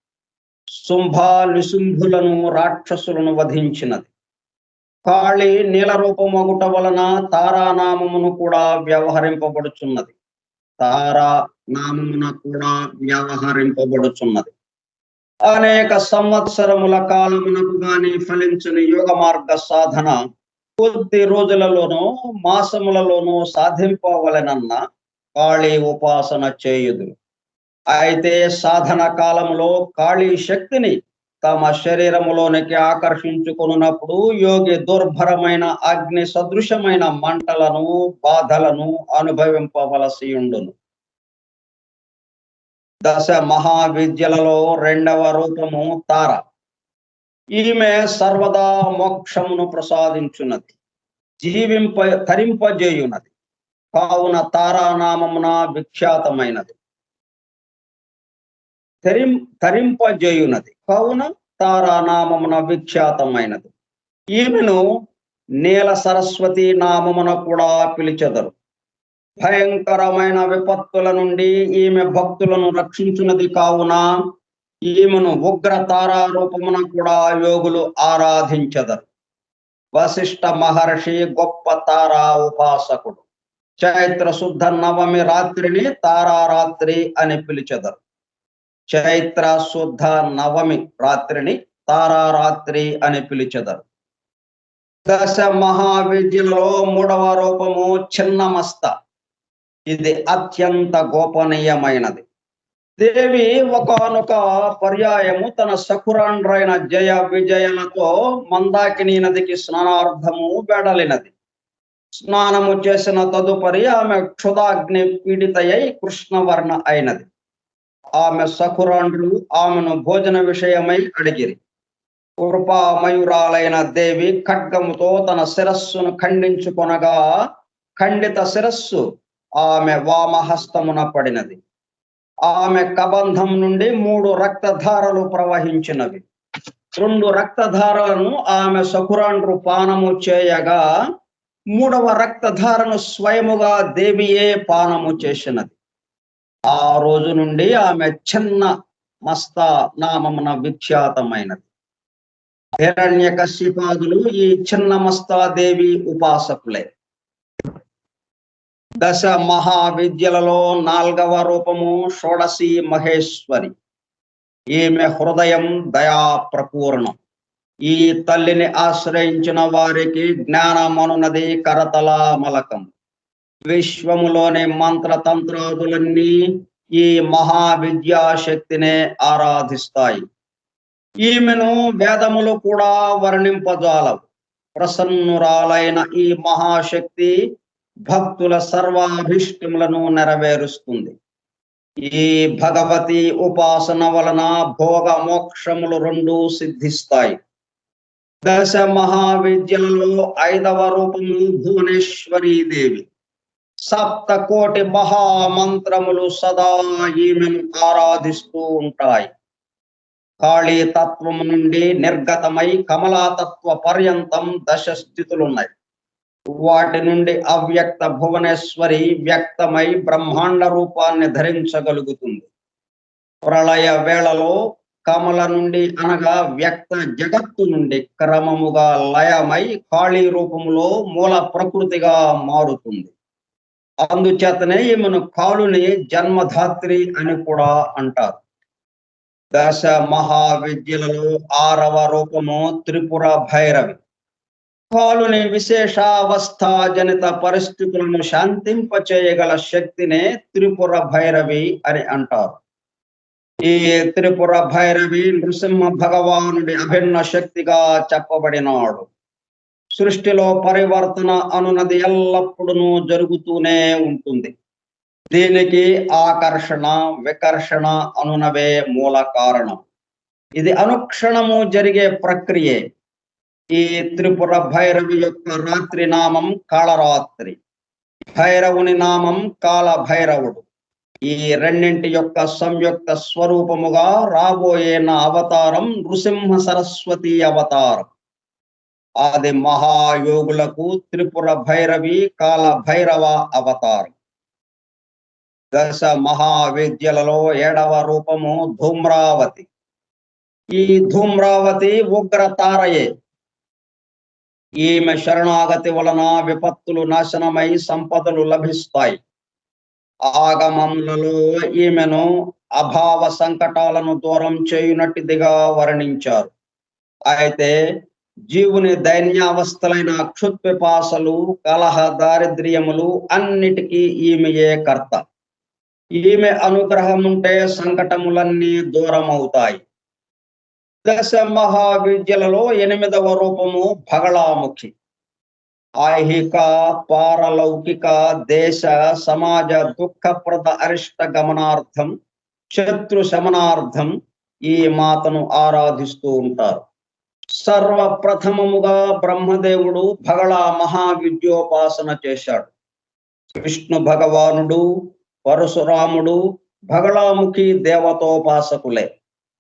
శుంభ నిశుంభులను రాక్షసులను వధించినది. కాళి నీల రూపమగుట వలన తారానామమును కూడా వ్యవహరింపబడుచున్నది. తారా నామమున కూడా వ్యవహరింపబడుచున్నది. అనేక సంవత్సరముల కాలమునకు గాని ఫలించని యోగ మార్గ సాధన కొద్ది రోజులలోనూ మాసములలోనూ సాధింపవలెనన్న కాళీ ఉపాసన చేయుదురు. అయితే సాధన కాలంలో కాళీ శక్తిని తమ శరీరములోనికి ఆకర్షించుకున్నప్పుడు యోగి దుర్భరమైన అగ్ని సదృశమైన మంటలను బాధలను అనుభవింపవలసి ఉండును. దశ మహావిద్యలలో రెండవ రూపము తార. ఈమె సర్వదా మోక్షమును ప్రసాదించున్నది, తరింపజేయున్నది. కావున తారానామమున విఖ్యాతమైనది. తరింపజేయున్నది కావున తారానామమున విఖ్యాతమైనది. ఈమెను నీల సరస్వతి నామమున కూడా పిలిచెదరు. భయంకరమైన విపత్తుల నుండి ఈమె భక్తులను రక్షించున్నది కావున ఈమెను ఉగ్ర తారారూపమున కూడా యోగులు ఆరాధించెదరు. వశిష్ఠ మహర్షి గొప్ప తారా ఉపాసకుడు. చైత్ర శుద్ధ నవమి రాత్రిని తారారాత్రి అని పిలిచెదరు. చైత్ర శుద్ధ నవమి రాత్రిని తారారాత్రి అని పిలిచెదరు. దశ మహావిద్యలలో మూడవ రూపము చిన్నమస్త. ఇది అత్యంత గోపనీయమైనది. దేవి ఒకానొక పర్యాయము తన సఖురాండ్రైన జయ విజయలతో మందాకిని నదికి స్నానార్థము వెడలినది. స్నానము చేసిన తదుపరి ఆమె క్షుధాగ్ని పీడితయై కృష్ణవర్ణ అయినది. ఆమె సఖురాండ్రు ఆమెను భోజన విషయమై అడిగిరి. కృపామయురాలైన దేవి ఖడ్గముతో తన శిరస్సును ఖండించుకొనగా ఖండిత శిరస్సు ఆమె వామహస్తమున పడినది. ఆమె కబంధం నుండి 3 రక్తధారలు ప్రవహించినవి. 2 రక్తధారలను ఆమె సఖురాండ్రు పానము చేయగా 3వ రక్తధారను స్వయముగా దేవియే పానము చేసినది. ఆ రోజు నుండి ఆమె చిన్న మస్తా నామమున విఖ్యాతమైనది. హిరణ్యకశిపాదులు ఈ చిన్న మస్తాదేవి ఉపాసకులే. దశ మహావిద్యలలో 4వ రూపము షోడశి మహేశ్వరి. ఈమె హృదయం దయా ప్రపూర్ణం. ఈ తల్లిని ఆశ్రయించిన వారికి జ్ఞానమనునది కరతలామలకం. విశ్వములోని మంత్రతంత్రాదులన్నీ ఈ మహావిద్యాశక్తినే ఆరాధిస్తాయి. ఈమెను వేదములు కూడా వర్ణింపజాలవు. ప్రసన్నురాలైన ఈ మహాశక్తి భక్తుల సర్వాభిష్టములను నెరవేరుస్తుంది. ఈ భగవతి ఉపాసన వలన భోగ మోక్షములు 2 సిద్ధిస్తాయి. దశ మహావిద్యలలో 5వ రూపము భువనేశ్వరీ దేవి. 7 కోటి మహామంత్రములు సదా ఈమెను ఆరాధిస్తూ ఉంటాయి. కాళీ తత్వము నుండి నిర్గతమై కమలాతత్వ పర్యంతం 10 స్థితులున్నాయి. వాటి నుండి అవ్యక్త భువనేశ్వరి వ్యక్తమై బ్రహ్మాండ రూపాన్ని ధరించగలుగుతుంది. ప్రళయ వేళలో కమల నుండి అనగా వ్యక్త జగత్తు నుండి క్రమముగా లయమై కాళీ రూపములో మూల ప్రకృతిగా మారుతుంది. అందుచేతనే ఈమెను కాళుని జన్మధాత్రి అని కూడా అంటారు. దశ మహావిద్యలలో 6వ రూపము త్రిపుర భైరవి. కాలుని విశేషావస్థాజనిత పరిస్థితులను శాంతింపచేయగల శక్తినే త్రిపుర భైరవి అని అంటారు. ఈ త్రిపుర భైరవి నృసింహ భగవానుడి అభిన్న శక్తిగా చెప్పబడినాడు. సృష్టిలో పరివర్తన అనునది ఎల్లప్పుడూ జరుగుతూనే ఉంటుంది. దీనికి ఆకర్షణ వికర్షణ అనునవే మూల కారణం. ఇది అనుక్షణము జరిగే ప్రక్రియే. ఈ త్రిపుర భైరవి యొక్క రాత్రి నామం కాళరాత్రి, భైరవుని నామం కాల భైరవుడు. ఈ రెండింటి యొక్క సంయుక్త స్వరూపముగా రాబోయే నా అవతారం నృసింహ సరస్వతి అవతారం. ఆది మహాయోగులకు త్రిపుర భైరవి కాల భైరవ అవతారం. దశ మహావిద్యలలో 7వ రూపము ధూమ్రావతి. ఈ ధూమ్రావతి ఉగ్ర తారయే. ఈమె శరణాగతి వలన విపత్తులు నాశనమై సంపదలు లభిస్తాయి. ఆగమములలో ఈమెను అభావ సంకటాలను దూరం చేయునట్టిదిగా వర్ణించారు. అయితే జీవుని దైన్యావస్థలైన క్షుత్పిపాసలు, కలహ, దారిద్ర్యములు అన్నిటికీ ఈమెయే కర్త. ఈమె అనుగ్రహం ఉంటే సంకటములన్నీ దూరమవుతాయి. దశ మహావిద్యలలో 8వ రూపము బగళాముఖి. ఐహిక పారలౌకిక దేశ సమాజ దుఃఖప్రద అరిష్ట గమనార్థం, శత్రు శమనార్థం ఈ మాతను ఆరాధిస్తూ ఉంటారు. సర్వప్రథమముగా బ్రహ్మదేవుడు బగళా మహావిద్యోపాసన చేశాడు. విష్ణు భగవానుడు, పరశురాముడు బగళాముఖి దేవతోపాసకులే.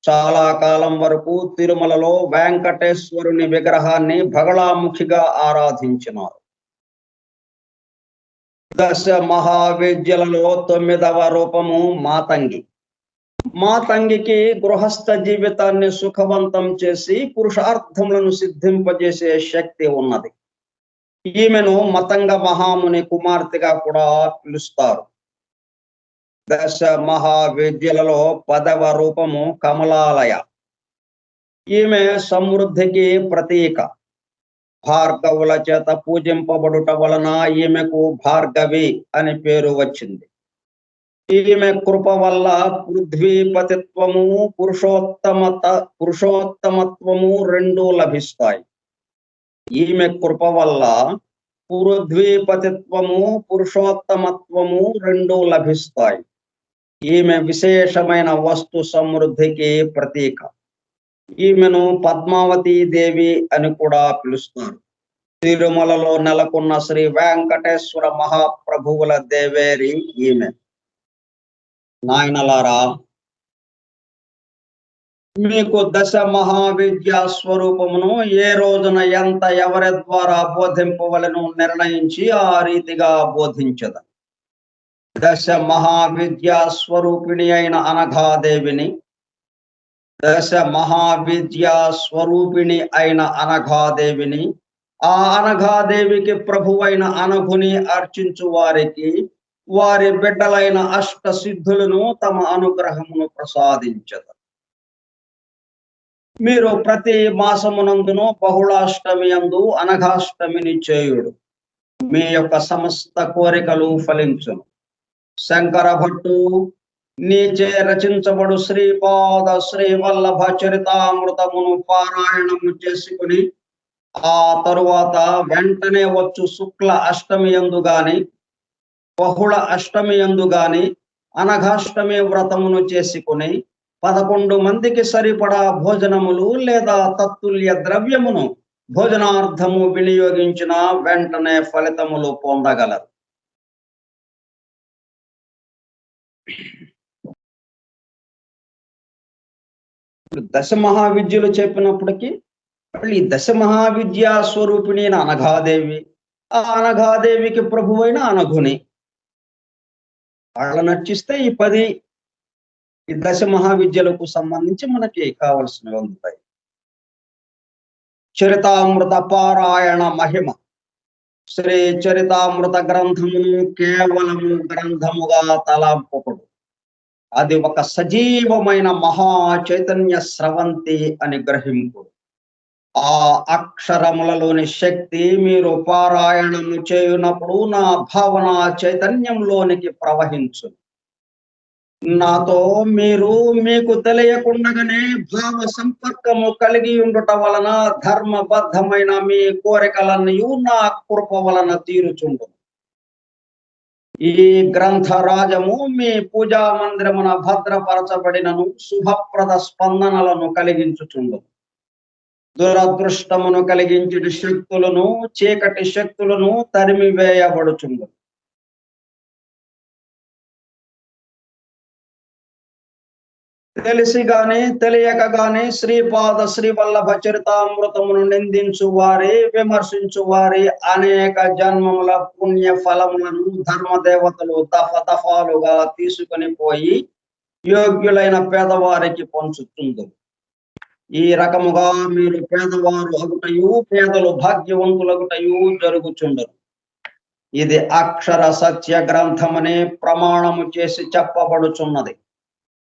చాలా కాలం వరకు తిరుమలలో వెంకటేశ్వరుని విగ్రహాన్ని బగళాముఖిగా ఆరాధించినారు. దశ మహావిద్యలలో 9వ రూపము మాతంగి. మాతంగికి గృహస్థ జీవితాన్ని సుఖవంతం చేసి పురుషార్థములను సిద్ధింపజేసే శక్తి ఉన్నది. ఈమెను మతంగ మహాముని కుమార్తెగా కూడా పిలుస్తారు. దశ మహావిద్యలలో 10వ రూపము కమలాలయ. ఈమె సమృద్ధికి ప్రతీక. భార్గవుల చేత పూజింపబడుట వలన ఈమెకు భార్గవి అని పేరు వచ్చింది. ఈమె కృప వల్ల పృథ్వీపతిత్వము, పురుషోత్తమత్వము 2 లభిస్తాయి. ఈమె కృప వల్ల పృథ్వీపతిత్వము, పురుషోత్తమత్వము రెండూ లభిస్తాయి. ఈమె విశేషమైన వస్తు సమృద్ధికి ప్రతీక. ఈమెను పద్మావతి దేవి అని కూడా పిలుస్తారు. తిరుమలలో నెలకొన్న శ్రీ వెంకటేశ్వర మహాప్రభువుల దేవేరి ఈమె. నాయనలారా, మీకు దశ మహావిద్యా స్వరూపమును ఏ రోజున ఎంత ఎవరి ద్వారా బోధింపవలను నిర్ణయించి ఆ రీతిగా బోధించద. దశ మహావిద్యా స్వరూపిణి అయిన అనఘాదేవిని, దశ మహావిద్యా స్వరూపిణి అయిన అనఘాదేవిని, ఆ అనఘాదేవికి ప్రభువైన అనఘుని అర్చించు వారికి వారి బిడ్డలైన అష్ట సిద్ధులను తమ అనుగ్రహమును ప్రసాదించదు. మీరు ప్రతి మాసమునందును బహుళాష్టమి యందు అనఘాష్టమిని చేయుడు. మీ యొక్క సమస్త కోరికలు ఫలించును. శంకర భట్టు నీచే రచించబడు శ్రీపాద శ్రీవల్లభ చరితామృతమును పారాయణము చేసుకుని ఆ తరువాత వెంటనే వచ్చు శుక్ల అష్టమి యందు గాని, బహుళ అష్టమి యందు గాని అనఘాష్టమి వ్రతమును చేసుకుని 11 మందికి సరిపడా భోజనములు లేదా తత్తుల్య ద్రవ్యమును భోజనార్థము వినియోగించిన వెంటనే ఫలితములు పొందగలరు. దశ మహావిద్యలు చెప్పినప్పటికీ మళ్ళీ దశ మహావిద్యా స్వరూపిణి అనఘాదేవి, ఆ అనఘాదేవికి ప్రభువైన అనఘుని వాళ్ళ నర్చిస్తే ఈ 10 ఈ దశ మహావిద్యలకు సంబంధించి మనకి కావలసినవి అందుతాయి. చరితామృత పారాయణ మహిమ. శ్రీ చరితామృత గ్రంథమును కేవలము గ్రంథముగా తలాంపకుడు. అది ఒక సజీవమైన మహా చైతన్య స్రవంతి అని గ్రహింపుడు. ఆ అక్షరములలోని శక్తి మీరు పారాయణము చేయునప్పుడు నా భావన చైతన్యంలోనికి ప్రవహించు. నాతో మీరు మీకు తెలియకుండానే భావ సంపర్కము కలిగి ఉండుట వలన ధర్మబద్ధమైన మీ కోరికలన్నీ నా కృప వలన తీరుచుండు. ఈ గ్రంథరాజము మీ పూజా మందిరమున భద్రపరచబడినను శుభప్రద స్పందనలను కలిగించుచుండు. దురదృష్టమును కలిగించిన శక్తులను, చీకటి శక్తులను తరిమివేయబడుచుండు. తెలిసి గాని తెలియక గాని శ్రీపాద శ్రీవల్లభ చరితామృతమును నిందించు వారి, విమర్శించు వారి అనేక జన్మముల పుణ్య ఫలములను ధర్మదేవతలు దఫాలుగా తీసుకొని పోయి యోగ్యులైన పేదవారికి పంచుతుంది. ఈ రకముగా మీరు పేదవారు అగుటయు, పేదలు భాగ్యవంతులగుటయు జరుగుచుండరు. ఇది అక్షర సత్య గ్రంథమని ప్రమాణము చేసి చెప్పబడుచున్నది.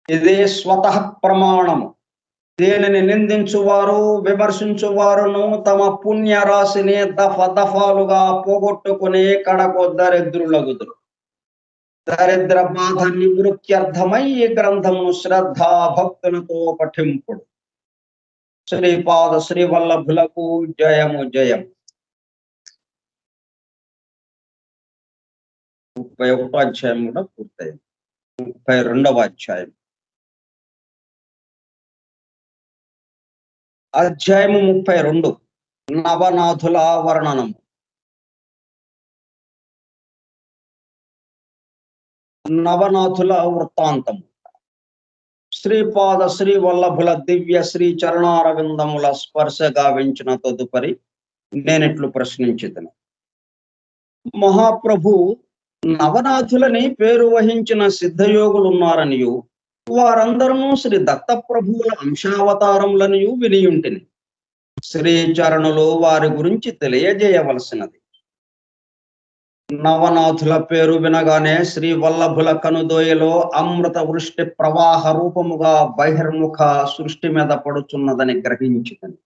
ఇది స్వతః ప్రమాణము. దేనిని నిందించువారు, విమర్శించువారును తమ పుణ్య రాశిని దఫాలుగా పోగొట్టుకుని కడకు దరిద్రులగుదురు. దరిద్ర బాధ నివృత్త్యర్థమై ఈ గ్రంథము శ్రద్ధా భక్తులతో పఠింపుడు. శ్రీపాద శ్రీవల్లభులకు జయము జయం. 31వ అధ్యాయం కూడా పూర్తయింది. 32వ అధ్యాయం. అధ్యాయము 32 నవనాథుల వర్ణనము. నవనాథుల వృత్తాంతము. శ్రీపాద శ్రీవల్లభుల దివ్య శ్రీ చరణారవిందముల స్పర్శ గావించిన తదుపరి నేనిట్లు ప్రశ్నించితను. మహాప్రభు నవనాథులని పేరు వహించిన సిద్ధయోగులున్నారనియు, వారందరూ శ్రీ దత్తప్రభువుల అంశావతారములనియు వినియుంటిని. శ్రీచరణులు వారి గురించి తెలియజేయవలసినది. నవనాథుల పేరు వినగానే శ్రీ వల్లభుల కనుదోయలో అమృత వృష్టి ప్రవాహ రూపముగా బహిర్ముఖ సృష్టి మీద పడుచున్నదని గ్రహించితని.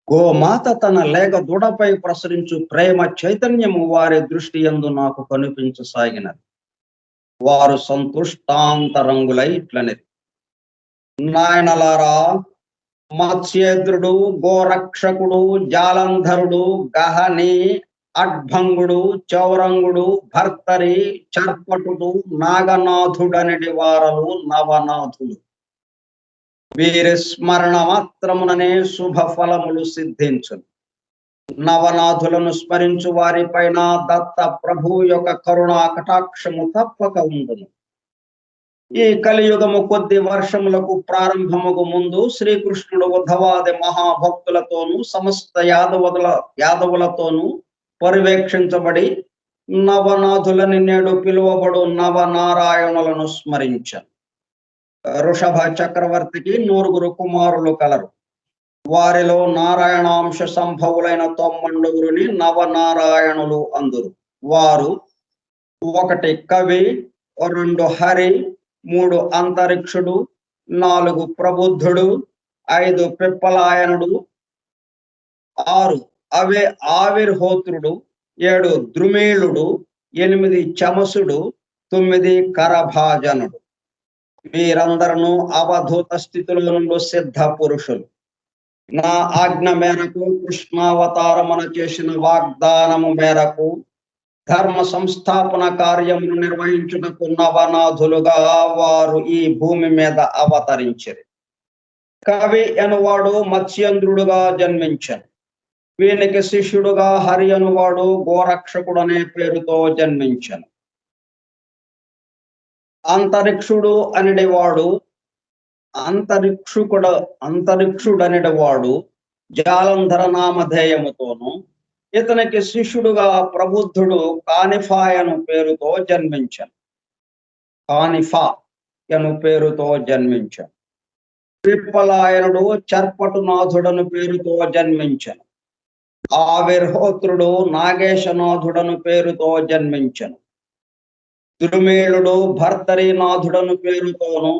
గోమాత తన లేక దూడపై ప్రసరించు ప్రేమ చైతన్యము వారి దృష్టి యందు నాకు కనిపించసాగినది. వారు సంతుష్టాంతరంగులై ఇట్లనిది. నాయనలారా, మత్స్యేంద్రుడు, గోరక్షకుడు, జాలంధరుడు, గహని, అడ్భంగుడు, చౌరంగుడు, భర్తరి, చర్పటుడు, నాగనాథుడనడి వారలు నవనాథులు. వీరి స్మరణ మాత్రముననే శుభ ఫలములు సిద్ధించును. నవనాథులను స్మరించు వారిపైన దత్త ప్రభు యొక్క కరుణా కటాక్షము తప్పక ఉండును. ఈ కలియుగము కొద్ది వర్షములకు ప్రారంభముకు ముందు శ్రీకృష్ణుడు ఉద్ధవాది మహాభక్తులతోనూ సమస్త యాదవులతోనూ పర్యవేక్షించబడి నవనాథులని నేడు పిలువబడు నవనారాయణులను స్మరించారు. వృషభ చక్రవర్తికి 9 కుమారులు కలరు. వారిలో నారాయణాంశ సంభవులైన 90 నవనారాయణులు అందురు. వారు 1 కవి, 2 హరి, 3 అంతరిక్షుడు, 4 ప్రబుద్ధుడు, 5 పిప్పలాయనుడు, 6 ఆవిర్హోత్రుడు, 7 ద్రుమేళుడు, 8 చమసుడు, 9 కరభాజనుడు. వీరందరూ అవధూత స్థితిలో నుండి సిద్ధ పురుషులు. నా ఆజ్ఞ మేరకు కృష్ణావతారమున చేసిన వాగ్దానము మేరకు ధర్మ సంస్థాపన కార్యమును నిర్వహించుటకు నవనాథులుగా వారు ఈ భూమి మీద అవతరించారు. కవి అనువాడు మత్స్యేంద్రుడుగా జన్మించాను. వీనికి శిష్యుడుగా హరి అనువాడు గోరక్షకుడు అనే పేరుతో జన్మించాను. అంతరిక్షుడు అనేవాడు అంతరిక్షుడనేవాడు జాలంధర నామధేయముతోను, ఇతనికి శిష్యుడుగా ప్రబుద్ధుడు కానిఫా అను పేరుతో జన్మించాను. పిప్పలాయనుడు చర్పటునాథుడను పేరుతో జన్మించను. ఆవిర్హోత్రుడు నాగేశనాథుడను పేరుతో జన్మించను. ద్రుమేళుడు భర్తరీనాథుడను పేరుతోను,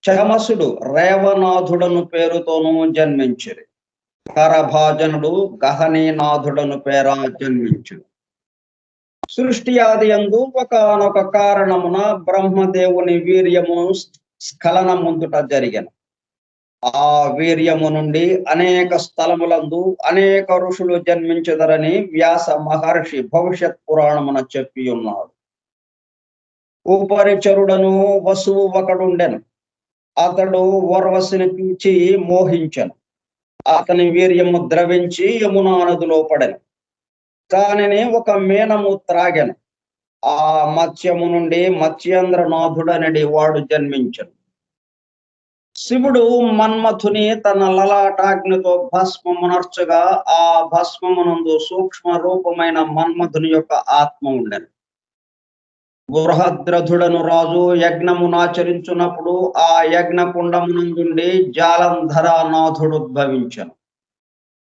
చమసుడు రేవనాథుడను పేరుతోను జన్మించిరి. కరభాజనుడు గహనీనాథుడను పేర జన్మించుడు. సృష్టి ఆది యందు ఒకనొక కారణమున బ్రహ్మదేవుని వీర్యము స్ఖలన ముందుట జరిగెను. ఆ వీర్యము నుండి అనేక స్థలములందు అనేక ఋషులు జన్మించదరని వ్యాస మహర్షి భవిష్యత్ పురాణమున చెప్పి ఉన్నాడు. ఉపరిచరుడను వసువు ఒకడుండెను. అతడు ఊర్వశిని చూచి మోహించెను. అతని వీర్యము ద్రవించి యమునా నదిలో పడెను. దానిని ఒక మీనము త్రాగెను. ఆ మత్స్యము నుండి మత్స్యేంద్రనాథుడనడి వాడు జన్మించెను. శివుడు మన్మథుని తన లలాటాగ్నితో భస్మమునర్చగా ఆ భస్మమునందు సూక్ష్మ రూపమైన మన్మథుని యొక్క ఆత్మ ఉండెను. బృహద్రథుడను రాజు యజ్ఞమునాచరించున్నప్పుడు ఆ యజ్ఞ కుండమునందుండి జాలంధరనాథుడు ఉద్భవించను.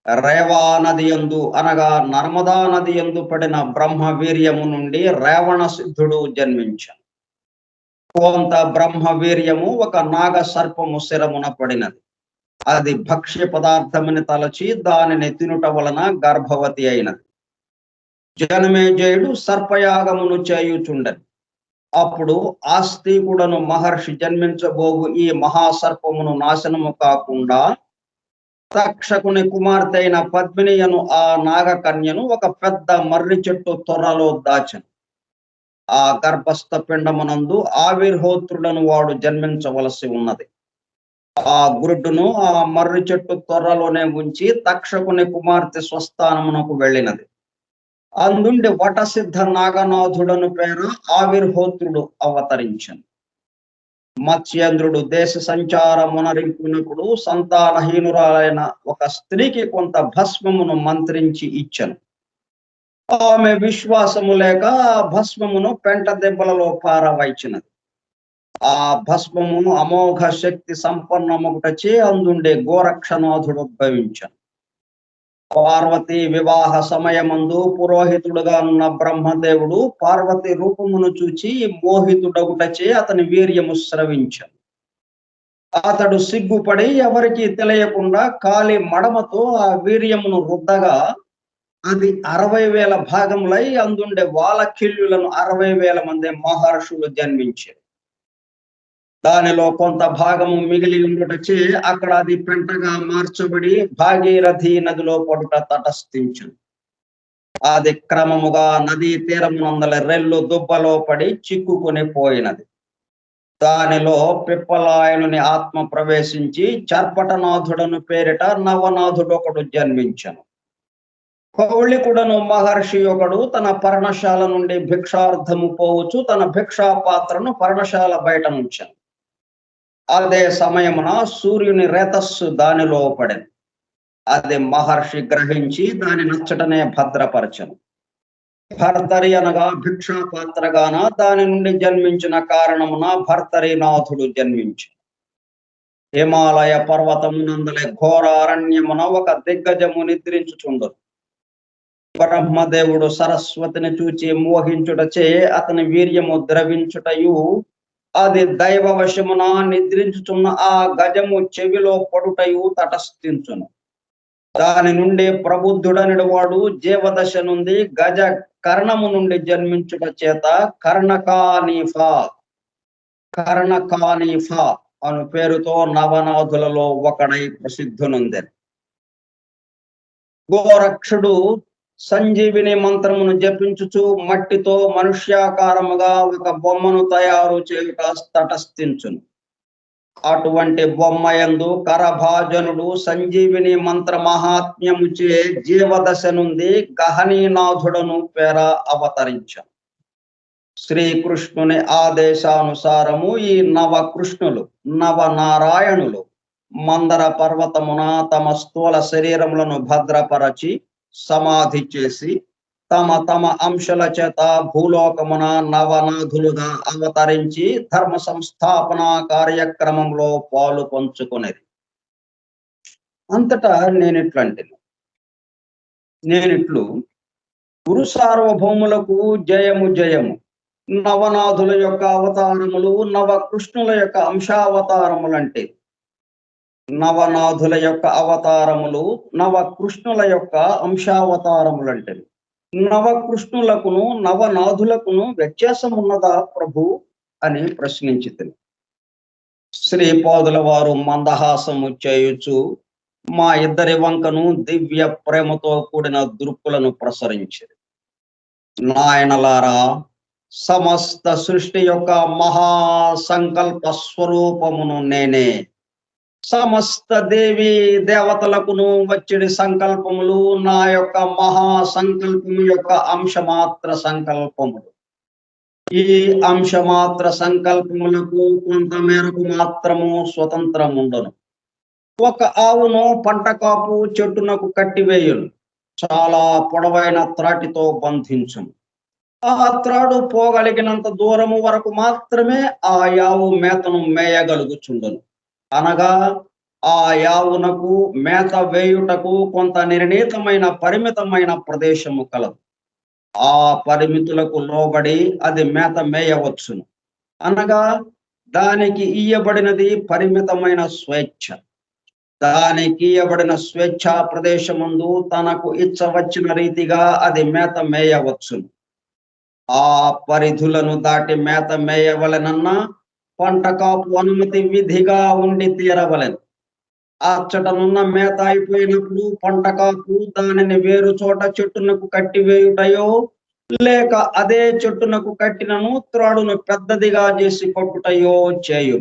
రేవా నది యందు అనగా నర్మదా నది యందు పడిన బ్రహ్మ వీర్యము నుండి రేవణ సిద్ధుడు జన్మించను. కొంత బ్రహ్మ వీర్యము ఒక నాగ సర్పము శిరమున పడినది. అది భక్ష్య పదార్థమని తలచి దానిని తినుట వలన గర్భవతి అయినది. జనమేజయుడు సర్పయాగమును చేయుచుండెను. అప్పుడు ఆస్తికుడను మహర్షి జన్మించబోగు ఈ మహాసర్పమును నాశనము కాకుండా తక్షకుని కుమార్తె అయిన పద్మినియను ఆ నాగకన్యను ఒక పెద్ద మర్రి చెట్టు తొర్రలో దాచెను. ఆ గర్భస్థ పిండమునందు ఆవిర్హోత్రుడను వాడు జన్మించవలసి ఉన్నది. ఆ గురుడును ఆ మర్రి చెట్టు తొర్రలోనే ఉంచి తక్షకుని కుమార్తె స్వస్థానమునకు వెళ్ళినది. అందుండి వటసిద్ధ నాగనాథుడను పేరు ఆవిర్హోత్రుడు అవతరించను. మత్స్యేంద్రుడు దేశ సంచారమునరింపునప్పుడు సంతానహీనురాలైన ఒక స్త్రీకి కొంత భస్మమును మంత్రించి ఇచ్చను. ఆమె విశ్వాసము లేక ఆ భస్మమును పెంట దెబ్బలలో పారవైచినది. ఆ భస్మము అమోఘ శక్తి సంపన్నముటచే అందుండే గోరక్షనాథుడు ఉద్భవించను. పార్వతి వివాహ సమయమందు పురోహితుడుగా ఉన్న బ్రహ్మదేవుడు పార్వతి రూపమును చూచి మోహితుడగుటచే అతని వీర్యము స్రవించను. అతడు సిగ్గుపడి ఎవరికి తెలియకుండా కాలి మడమతో ఆ వీర్యమును రుద్దగా అది 60,000 భాగములై అందుండే వాలకిల్యులను 60,000 మంది మహర్షులు జన్మించారు. దానిలో కొంత భాగము మిగిలి ఉండుటచే అక్కడ అది పెంటగా మార్చబడి భాగీరథి నదిలో పడుట తటస్థించను. అది క్రమముగా నదీ తీరమునందల రెల్లు దుబ్బలో పడి చిక్కుకొని పోయినది. దానిలో పిప్పలాయనుని ఆత్మ ప్రవేశించి చర్పటనాథుడను పేరిట నవనాథుడొకడు జన్మించెను. కౌళికుడను మహర్షి ఒకడు తన పర్ణశాల నుండి భిక్షార్థము పోవచ్చు తన భిక్షా పాత్రను పర్ణశాల బయట నుంచెను. అదే సమయమున సూర్యుని రేతస్సు దానిలో పడెను. అది మహర్షి గ్రహించి దాని నచ్చటనే భద్రపరచెను. భర్తరి అనగా భిక్షా పాత్రగాన దాని నుండి జన్మించిన కారణమున భర్తరినాథుడు జన్మించెను. హిమాలయ పర్వతమునందలి ఘోర అరణ్యమున ఒక దిగ్గజము నిద్రించుచుండరు. బ్రహ్మదేవుడు సరస్వతిని చూచి మోహించుటచే అతని వీర్యము ద్రవించుటయు అది దైవ వశమున నిద్రించుచున్న ఆ గజము చెవిలో పడుటయు తటస్థించును. దాని నుండి ప్రబుద్ధుడనిడు వాడు జీవదశ నుండి గజ కర్ణము నుండి జన్మించుట చేత కర్ణకానీఫా అను పేరుతో నవనాథులలో ఒకడై ప్రసిద్ధునుందెను. గోరక్షుడు సంజీవిని మంత్రమును జపించుచు మట్టితో మనుష్యాకారముగా ఒక బొమ్మను తయారు చేయుట తటస్థించును. అటువంటి బొమ్మయందు కరభాజనుడు సంజీవిని మంత్ర మహాత్మ్యముచే జీవదశ నుండి గహనీనాథుడను పేర అవతరించాను. శ్రీకృష్ణుని ఆదేశానుసారము ఈ నవకృష్ణులు నవనారాయణులు మందర పర్వతమున తమ స్థూల శరీరములను భద్రపరచి సమాధి చేసి తమ తమ అంశల చేత భూలోకమున నవనాథులుగా అవతరించి ధర్మ సంస్థాపన కార్యక్రమంలో పాలు పంచుకునేది. అంతటా నేనిట్లు గురు సార్వభౌములకు జయము జయము. నవనాథుల యొక్క అవతారములు నవకృష్ణుల యొక్క అంశావతారములంటే నవనాథుల యొక్క అవతారములు నవకృష్ణుల యొక్క అంశావతారములంటే నవకృష్ణులకును నవనాథులకును వ్యత్యాసం ఉన్నదా ప్రభు అని ప్రశ్నించితిని. శ్రీపాదుల వారు మందహాసము చేయుచు మా ఇద్దరి వంకను దివ్య ప్రేమతో కూడిన దృక్కులను ప్రసరించింది. నాయనలారా, సమస్త సృష్టి యొక్క మహాసంకల్ప స్వరూపమును నేనే. సమస్త దేవి దేవతలకును వచ్చిడి సంకల్పములు నా యొక్క మహాసంకల్పము యొక్క అంశమాత్ర సంకల్పములు. ఈ అంశమాత్ర సంకల్పములకు కొంత మేరకు మాత్రము స్వతంత్రం ఉండను. ఒక ఆవును పంటకాపు చెట్టునకు కట్టివేయును, చాలా పొడవైన త్రాటితో బంధించును. ఆ త్రాడు పోగలిగినంత దూరము వరకు మాత్రమే ఆ యావు మేతను మేయగలుగుచుండును. అనగా ఆ యావునకు మేత వేయుటకు కొంత నిర్ణీతమైన పరిమితమైన ప్రదేశము కలదు. ఆ పరిమితులకు లోబడి అది మేత మేయవచ్చును. అనగా దానికి ఇయ్యబడినది పరిమితమైన స్వేచ్ఛ. దానికి ఇయ్యబడిన స్వేచ్ఛా ప్రదేశముందు తనకు ఇచ్చవచ్చిన రీతిగా అది మేత మేయవచ్చును. ఆ పరిధులను దాటి మేత మేయవలెనన్నా పంట కాపు అనుమతి విధిగా ఉండి తీరవలెను. అచ్చటనున్న మేత అయిపోయినప్పుడు పంట కాపు దానిని వేరు చోట చెట్టునకు కట్టివేయుటయో లేక అదే చెట్టునకు కట్టినను త్రాడును పెద్దదిగా చేసి కొట్టుటయో చేయు.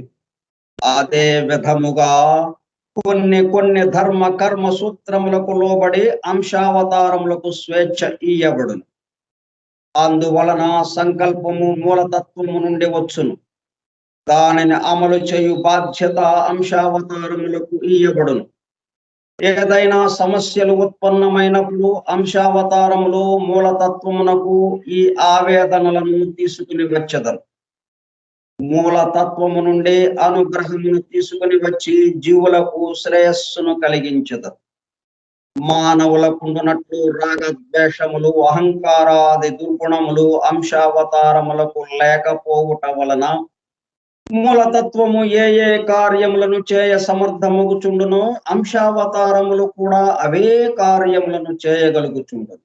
అదే విధముగా కొన్ని ధర్మ కర్మ సూత్రములకు లోబడి అంశావతారములకు స్వేచ్ఛ ఇయ్యబడును. అందువలన సంకల్పము మూలతత్వము నుండి వచ్చును. దానిని అమలు చేయు బాధ్యత అంశావతారములకు ఇయ్యబడును. ఏదైనా సమస్యలు ఉత్పన్నమైనప్పుడు అంశావతారములు మూలతత్వమునకు ఈ ఆవేదనలను తీసుకుని వచ్చెదరు. మూలతత్వము నుండి అనుగ్రహమును తీసుకుని వచ్చి జీవులకు శ్రేయస్సును కలిగించెదరు. మానవులకుండునట్లు రాగద్వేషములు అహంకారాది దుర్గుణములు అంశావతారములకు లేకపోవుట వలన మూలతత్వము ఏ కార్యములను చేయ సమర్థమగుచుండునో అంశావతారములు కూడా అవే కార్యములను చేయగలుగుచుండును.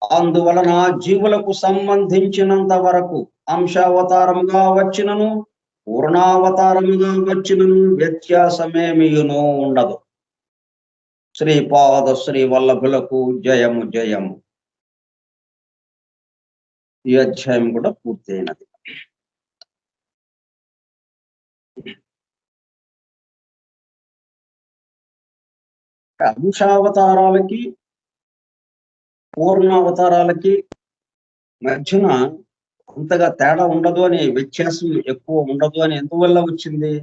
అందువలన జీవులకు సంబంధించినంత వరకు అంశావతారముగా వచ్చినను పూర్ణావతారముగా వచ్చినను వ్యత్యాసమేమియునూ ఉండదు. శ్రీపాద శ్రీ వల్లభులకు జయము జయము. ఈ అధ్యాయం కూడా పూర్తయినది. అంశావతారాలకి పూర్ణావతారాలకి మధ్యన అంతగా తేడా ఉండదు అని, వ్యత్యాసం ఎక్కువ ఉండదు అని ఎందువల్ల వచ్చింది?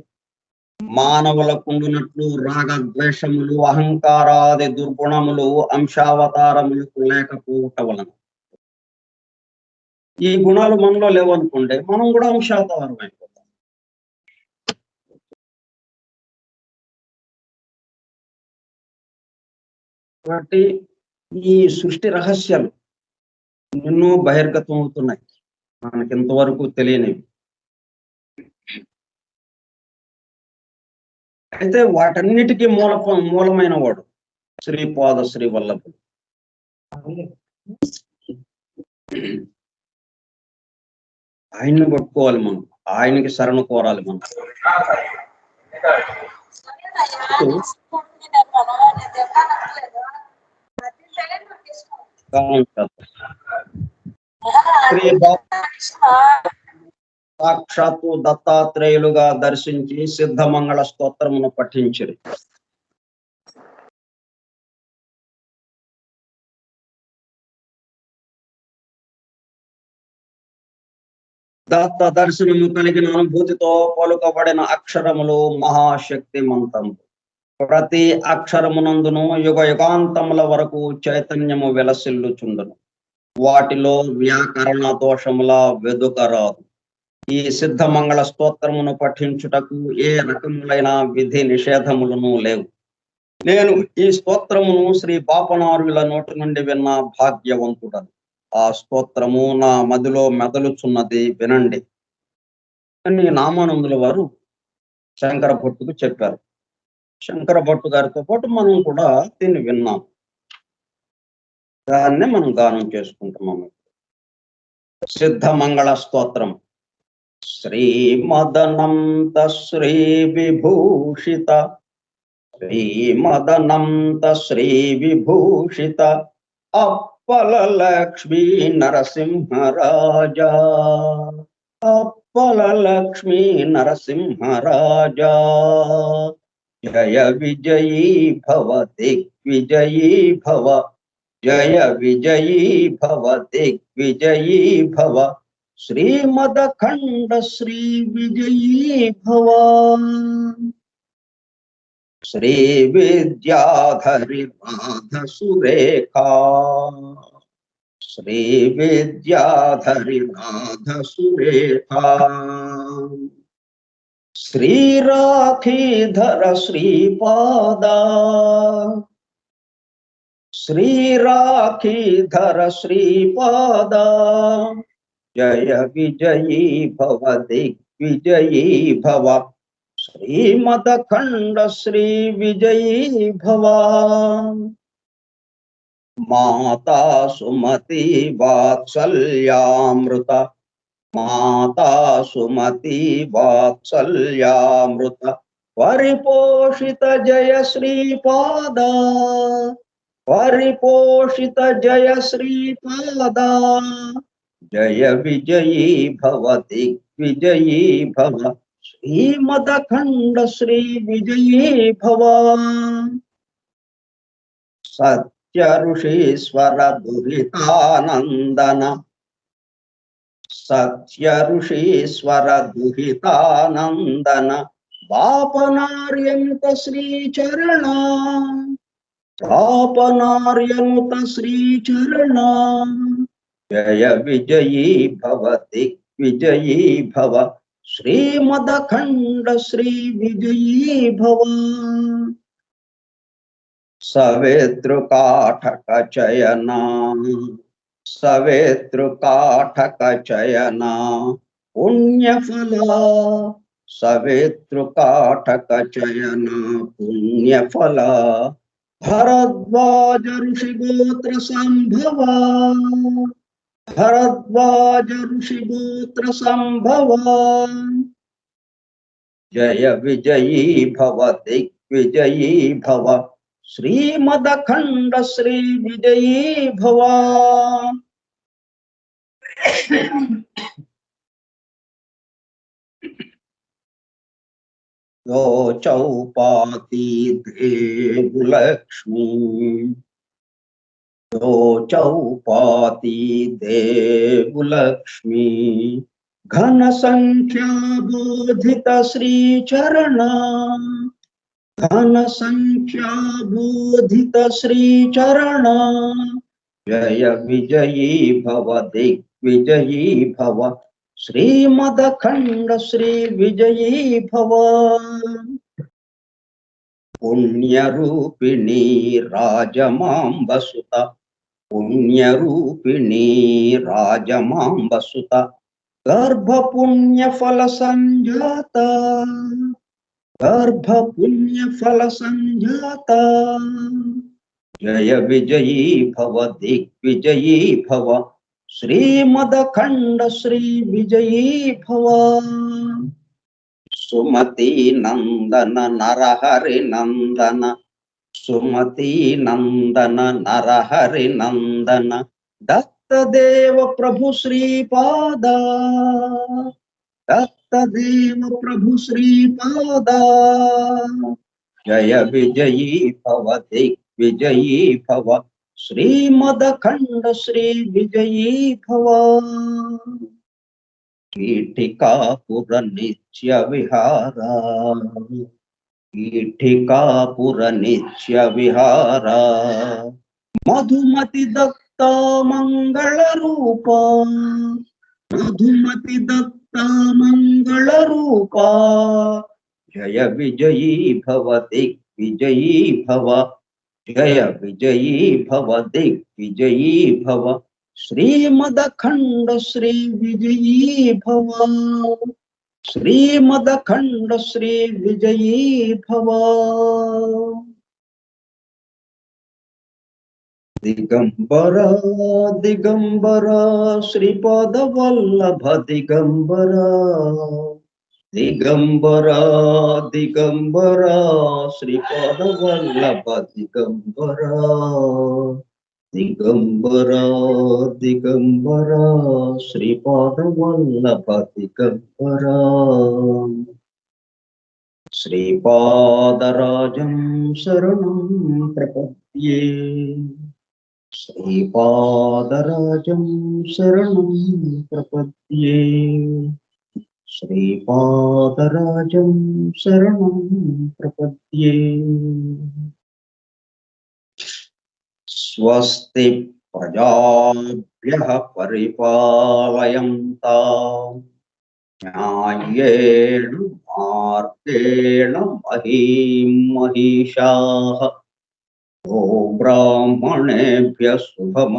మానవులకు ఉండునట్లు రాగ ద్వేషములు అహంకారాది దుర్గుణములు అంశావతారములకు లేకపోవటం వలన. ఈ గుణాలు మనలో లేవనుకోండి, మనం కూడా అంశావతారం అయిపోతాం. కాబట్టి ఈ సృష్టి రహస్యాలు ఎన్నో బహిర్గతం అవుతున్నాయి, మనకి ఇంతవరకు తెలియనివి. అయితే వాటన్నిటికీ మూలమైన వాడు శ్రీపాద శ్రీవల్లభుడు. ఆయన్ని పట్టుకోవాలి మనం, ఆయనకి శరణు కోరాలి మనం. సాక్షాత్తు దత్తాత్రేయులుగా దర్శించి సిద్ధమంగళ స్తోత్రమును పఠించిరి. దత్త దర్శనము కలిగిన అనుభూతితో పలుకబడిన అక్షరములు మహాశక్తిమంతము. ప్రతి అక్షరమునందును యుగ యుగాంతముల వరకు చైతన్యము వెలసిల్లుచుండును. వాటిలో వ్యాకరణ దోషముల వెదుకరాదు. ఈ సిద్ధమంగళ స్తోత్రమును పఠించుటకు ఏ రకములైన విధి నిషేధములను లేవు. నేను ఈ స్తోత్రమును శ్రీ పాపనారుల నోటి నుండి విన్న భాగ్యవంతుడను. ఆ స్తోత్రము నా మదిలో మెదలుచున్నది, వినండి అని నామానందుల వారు శంకర భట్టుకు చెప్పారు. శంకర భట్టు గారితో పాటు మనం కూడా దీన్ని విన్నాం, దాన్నే మనం గానం చేసుకుంటున్నాము. సిద్ధమంగళ స్తోత్రం. శ్రీమదనంత శ్రీ విభూషిత, శ్రీమదనంత శ్రీ విభూషిత అప్పల లక్ష్మీ నరసింహరాజా, అప్పల లక్ష్మీ నరసింహరాజా. జయ విజయీ భవ దిగ్విజయీ భవ, జయ విజయీ భవ దిగ్విజయీ భవ, శ్రీమదఖండ శ్రీ విజయీ భవ. శ్రీ విద్యాధరి రాధ సురేఖా, శ్రీ విద్యాధరి రాధ సురేఖా. శ్రీరాఖీధర శ్రీపాదా, శ్రీరాఖీధర శ్రీపాదా. జయ విజయీ భవ దిగ్విజయీ భవ, శ్రీమదఖండ శ్రీ విజయీ భవ. మాతా సుమతి వాత్సల్యామృత, మాతా సుమతి వాత్సల్యామృత పరిపోషిత జయ శ్రీపాదా, పరిపోషిత జయ శ్రీపాదా. జయ విజయీ భవ దిగ్విజయీ భవ, శ్రీమదఖండ శ్రీ విజయీ భవ. సత్య ఋషీశ్వర దుహితానందన, సత్య ఋషీశ్వర దుహితానందన పాపనార్యనుత శ్రీచరణ, పాపనార్యనుత శ్రీచరణ. జయ విజయీ భవ దిగ్విజయీ భవ, శ్రీమదఖండ శ్రీ విజయీ భవ. సవేతృకాఠక చయన, సవేతృకాఠక చయన పుణ్యఫల, సవేతృకాఠక చయన పుణ్యఫల. భరద్వాజ ఋషిగోత్ర సంభవ, భరద్వాజ ఋషిగోత్ర సంభవ. జయ విజయీ భవ దిగ్విజయీ భవ, శ్రీమదఖండ శ్రీ విజయీ భవ. यो चौपाती देवलक्ष्मी, यो चौपाती देवलक्ष्मी, घन संख्या बोधित श्री चरण, घन संख्या बोधित श्री चरण, जय विजयी भव दिग्विजयी भव, श्रीमदखंड श्री विजयी भव। पुण्यरूपिणी राजमांबसुत, पुण्यरूपिणी राजमांबसुत, गर्भ पुण्य फल संजाता, गर्भ पुण्य फल संजाता, जय विजयी भव दिग्विजयी भव, श्रीमदखंड श्री विजयी भव। सुमति नंदन नरहरि नंदन, सुमति नंदन नरहरि नंदन, दत्त देव प्रभु श्रीपादा, दत्त देव प्रभु श्रीपादा, जय विजयी भव दिग्विजयी भव, श्रीमदखंड श्री विजयी भव। कीटिकापुर नित्य विहारा, कीटिकापुर नित्य विहारा, मधुमति दत्ता मंगल रूपा, मधुमति दत्ता मंगल रूपा, जय विजयी भव दिग्विजयी भव, जय विजयी भव दिग्विजयी भव, श्रीमदखंड श्री विजयी भव, श्रीमदखंड श्री विजयी भव। दिगंबरा दिगंबरा श्रीपाद वल्लभ दिगंबरा, दिगंबरा दिगंबरा श्रीपाद वल्लभ दिगंबरा, दिगंबरा दिगंबरा श्रीपाद वल्लभ दिगंबरा, श्रीपादराजं शरणं प्रपद्ये, श्रीपादराजं शरणं प्रपद्ये, श्रीपादराजं शरणं प्रपद्ये। स्वस्ति प्रजाभ्यः परिपालयन्ताम् न्याय्येन मार्गेण महीं महिषाः, गो ब्राह्मणेभ्यः शुभम्।